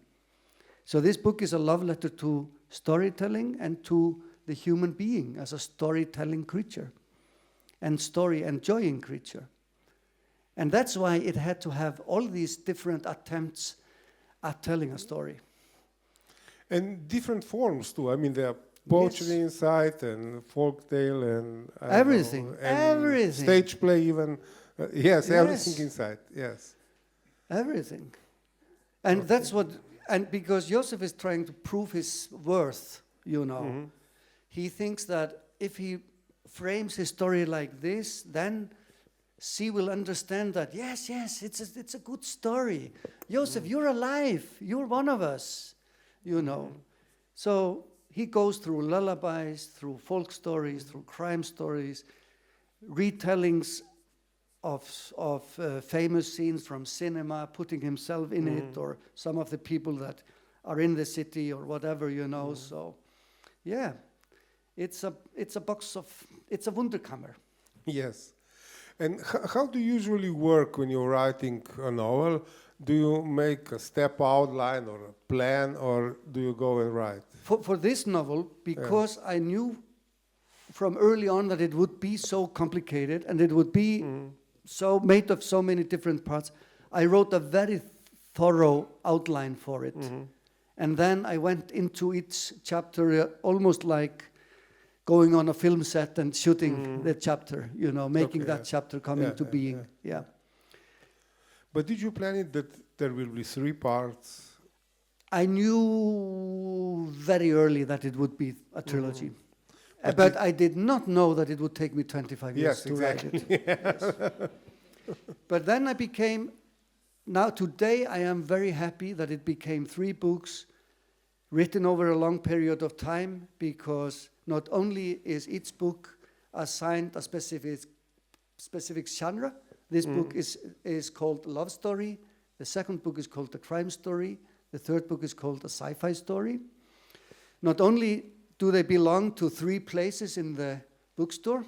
So this book is a love letter to storytelling and to the human being as a storytelling creature and story-enjoying creature. And that's why it had to have all these different attempts at telling a story. And different forms too. I mean, there are poetry inside and folk tale and everything. Everything. Stage play even. Yes, everything inside. Yes. Everything. And that's what, and because Joseph is trying to prove his worth, you know, he thinks that if he frames his story like this, then she will understand that, yes, it's a good story. Joseph, you're alive. You're one of us, you know. So he goes through lullabies, through folk stories, through crime stories, retellings of famous scenes from cinema, putting himself in it, or some of the people that are in the city or whatever, you know. So, yeah, it's a box of, it's a Wunderkammer. Yes. And how do you usually work when you're writing a novel? Do you make a step outline or a plan, or do you go and write? For this novel, because I knew from early on that it would be so complicated and it would be so made of so many different parts, I wrote a very thorough outline for it. And then I went into each chapter almost like going on a film set and shooting the chapter, you know, making that chapter come into being. Yeah. But did you plan it that there will be 3 parts? I knew very early that it would be a trilogy. But I did not know that it would take me 25 years to write it. Yes. But then I became, now today I am very happy that it became 3 books written over a long period of time, because not only is each book assigned a specific genre. This book is called Love Story. The second book is called The Crime Story. The third book is called A Sci-Fi Story. Not only do they belong to 3 places in the bookstore,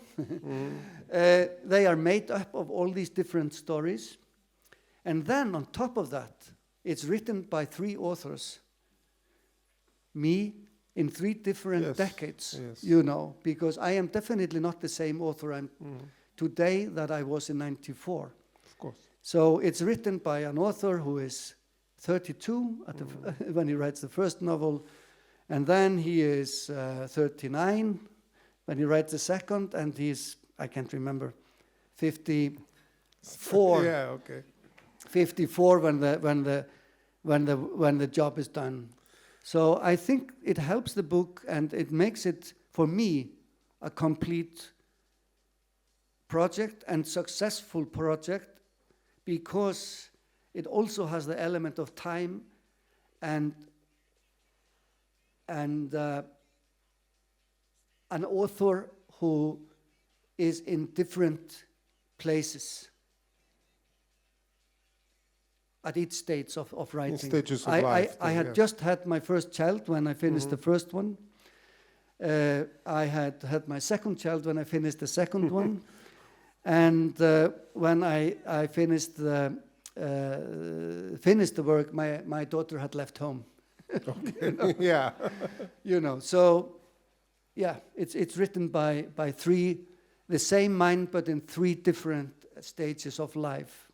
they are made up of all these different stories. And then on top of that, it's written by 3 authors. Me, in 3 different decades, you know, because I am definitely not the same author today that I was in 94. Of course. So it's written by an author who is 32 at when he writes the first novel, and then he is 39 when he writes the second, and he's, I can't remember, 57 4. Yeah, okay. 54 when the job is done. So I think it helps the book, and it makes it, for me, a complete project and successful project, because it also has the element of time and an author who is in different places at each stage of writing. In stages of I life. had just had my first child when I finished the first one. I had my second child when I finished the second one. And when I finished the work, my daughter had left home. Okay. Yeah. So yeah, it's written by 3, the same mind, but in 3 different stages of life,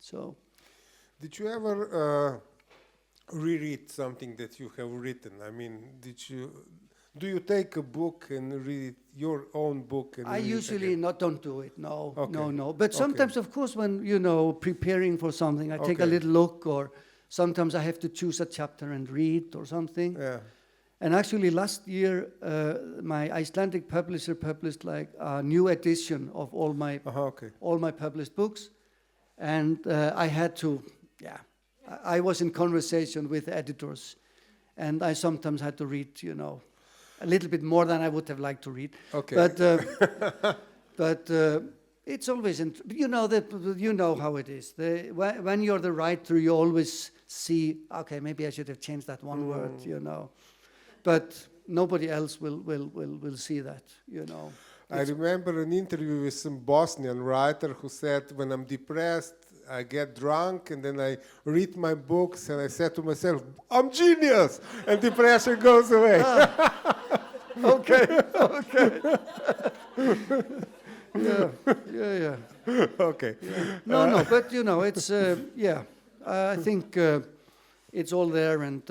so. Did you ever reread something that you have written? I mean, do you take a book and read your own book? And I usually don't do it, no, okay. no. But sometimes, of course, when, preparing for something, I take a Okay. little look, or sometimes I have to choose a chapter and read or something. Yeah. And actually last year, my Icelandic publisher published like a new edition of all my published books. And I had to, I was in conversation with editors, and I sometimes had to read, a little bit more than I would have liked to read. Okay. But it's always, you know how it is. When you're the writer, you always see, okay, maybe I should have changed that one word, But nobody else will see that, I remember an interview with some Bosnian writer who said, when I'm depressed, I get drunk, and then I read my books, and I said to myself, I'm genius, and depression goes away. Okay. Yeah. Okay. No, but it's I think it's all there, and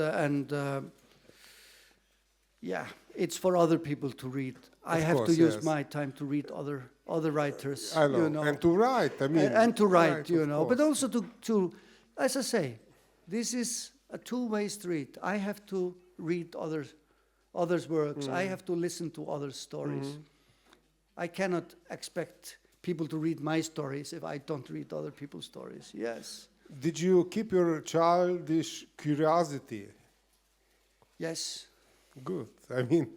it's for other people to read. I have to use my time to read other writers. I know. And to write. I mean, and to write, of but also to, as I say, this is a two-way street. I have to read others' works. I have to listen to others' stories. I cannot expect people to read my stories if I don't read other people's stories. Yes. Did you keep your childish curiosity? Yes. Good. I mean,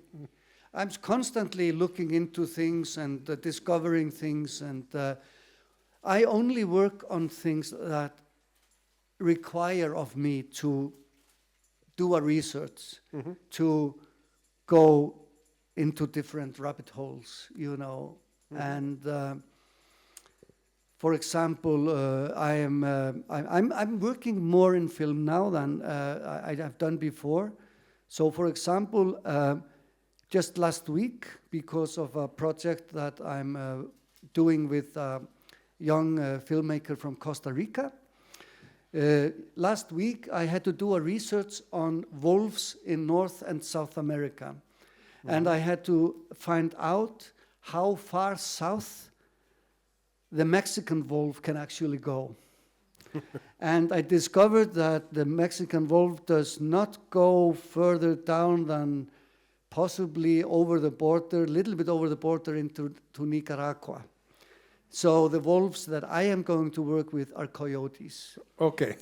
I'm constantly looking into things and discovering things, and I only work on things that require of me to do a research, to go into different rabbit holes, and for example, I'm working more in film now than I have done before. So, for example, just last week, because of a project that I'm doing with a young filmmaker from Costa Rica, last week I had to do a research on wolves in North and South America. And I had to find out how far south the Mexican wolf can actually go. And I discovered that the Mexican wolf does not go further down than possibly over the border, a little bit over the border into Nicaragua. So the wolves that I am going to work with are coyotes. okay.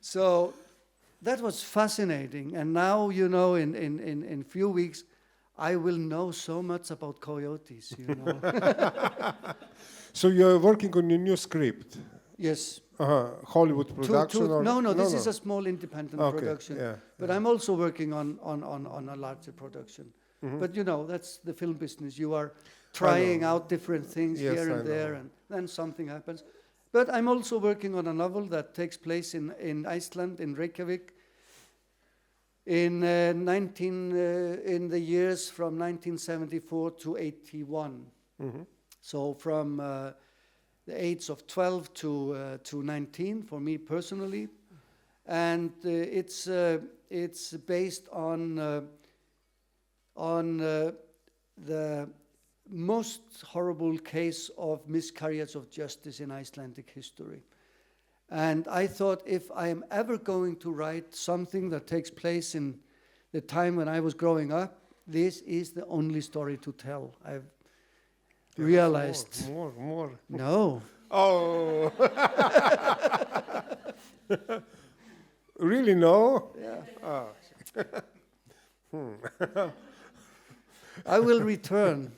So that was fascinating. And now, in few weeks, I will know so much about coyotes, So you're working on your new script? Yes. Hollywood production? No, this is a small independent production. Yeah, But I'm also working on a larger production. But that's the film business. You are trying out different things here and there, and then something happens. But I'm also working on a novel that takes place in Iceland, in Reykjavik, in the years from 1974 to 81. So from the age of 12 to 19 for me personally, and it's based on the most horrible case of miscarriage of justice in Icelandic history. And I thought, if I am ever going to write something that takes place in the time when I was growing up, this is the only story to tell. I've realized. More. No. Oh. Really, no? Yeah. Oh. I will return.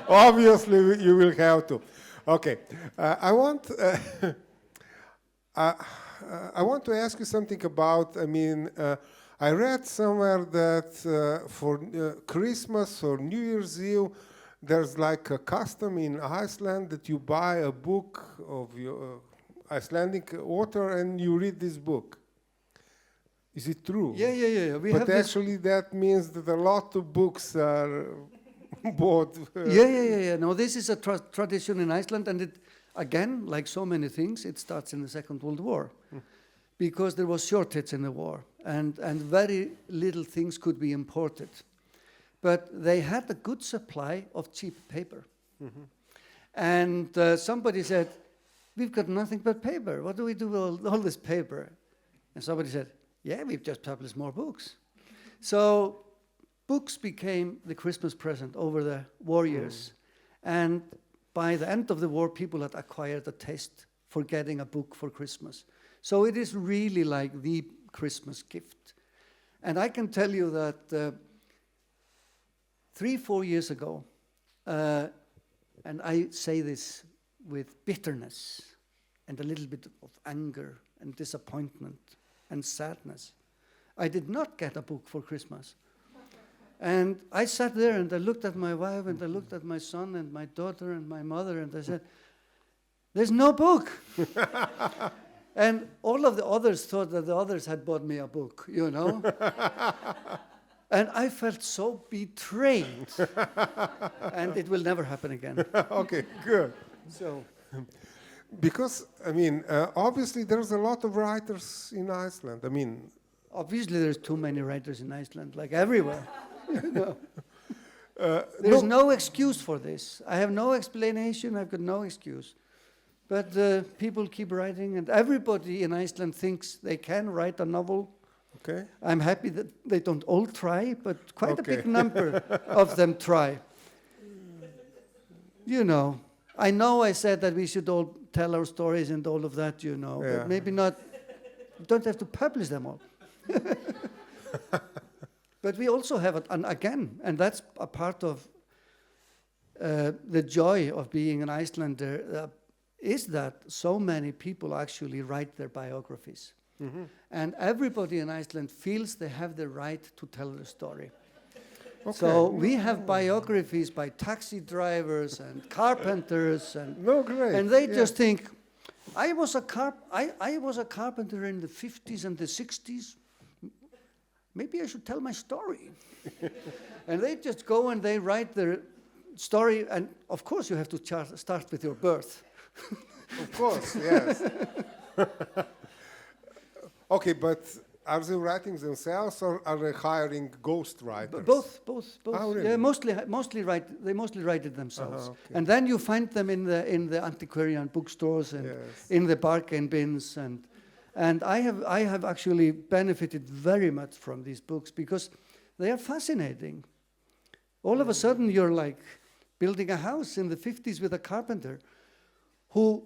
Obviously, you will have to. Okay. I want to ask you something about, I read somewhere that for Christmas or New Year's Eve, there's like a custom in Iceland that you buy a book of your Icelandic author and you read this book. Is it true? Yeah. But actually that means that a lot of books are bought. Yeah. No, this is a tradition in Iceland, and it, again, like so many things, it starts in the Second World War. Because there was shortage in the war, and very little things could be imported. But they had a good supply of cheap paper. And somebody said, we've got nothing but paper. What do we do with all this paper? And somebody said, yeah, we've just published more books. So books became the Christmas present over the war years. And by the end of the war, people had acquired a taste for getting a book for Christmas. So it is really like the Christmas gift. And I can tell you that 3-4 years ago, and I say this with bitterness and a little bit of anger and disappointment and sadness, I did not get a book for Christmas. And I sat there and I looked at my wife and I looked at my son and my daughter and my mother and I said, there's no book. And all of the others thought that the others had bought me a book, you know. And I felt so betrayed. And it will never happen again. Okay, good. So, because, obviously there's a lot of writers in Iceland. Obviously there's too many writers in Iceland, like everywhere. You know? There's no excuse for this. I have no explanation. I've got no excuse. But people keep writing, and everybody in Iceland thinks they can write a novel. Okay. I'm happy that they don't all try, but quite a big number of them try. You know I said that we should all tell our stories and all of that, but maybe not, you don't have to publish them all. But we also have it, and again, and that's a part of the joy of being an Icelander, is that so many people actually write their biographies. And everybody in Iceland feels they have the right to tell their story. Okay. So we have biographies by taxi drivers and carpenters, and and they just think, I was a carpenter in the 50s and the 60s. Maybe I should tell my story. And they just go and they write their story, and of course you have to start with your birth. Of course, yes. Okay, but are they writing themselves or are they hiring ghost writers? Both. Oh, really? Yeah, mostly write it themselves. Okay. And then you find them in the antiquarian bookstores and in the bargain bins, and I have actually benefited very much from these books because they are fascinating. All of a sudden you're like building a house in the 50s with a carpenter who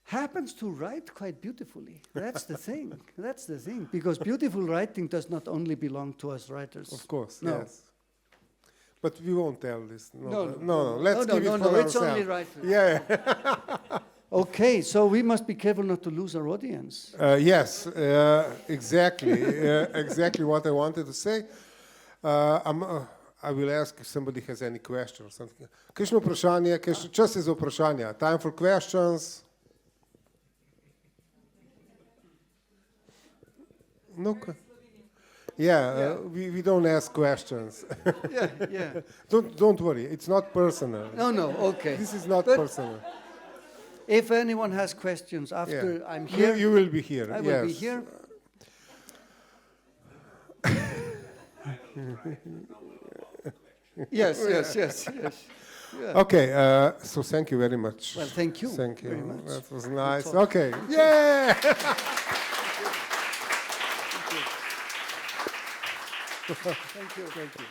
happens to write quite beautifully. That's the thing. That's the thing. Because beautiful writing does not only belong to us writers. Of course, no. Yes. But we won't tell this. No. Let's keep it for it's ourselves. only writers. Yeah. Okay, so we must be careful not to lose our audience. Yes, exactly. Exactly what I wanted to say. I will ask if somebody has any questions or something. Kakšno vprašanje, čas je za vprašanja. Time for questions. No. We don't ask questions. Yeah. Don't worry, it's not personal. No, okay. This is not personal. If anyone has questions after I'm here, you will be here. I will be here. Yes. Yeah. Okay, so thank you very much. Well, thank you. Thank you. Very much. That was nice. talk. Okay, yeah! Thank you.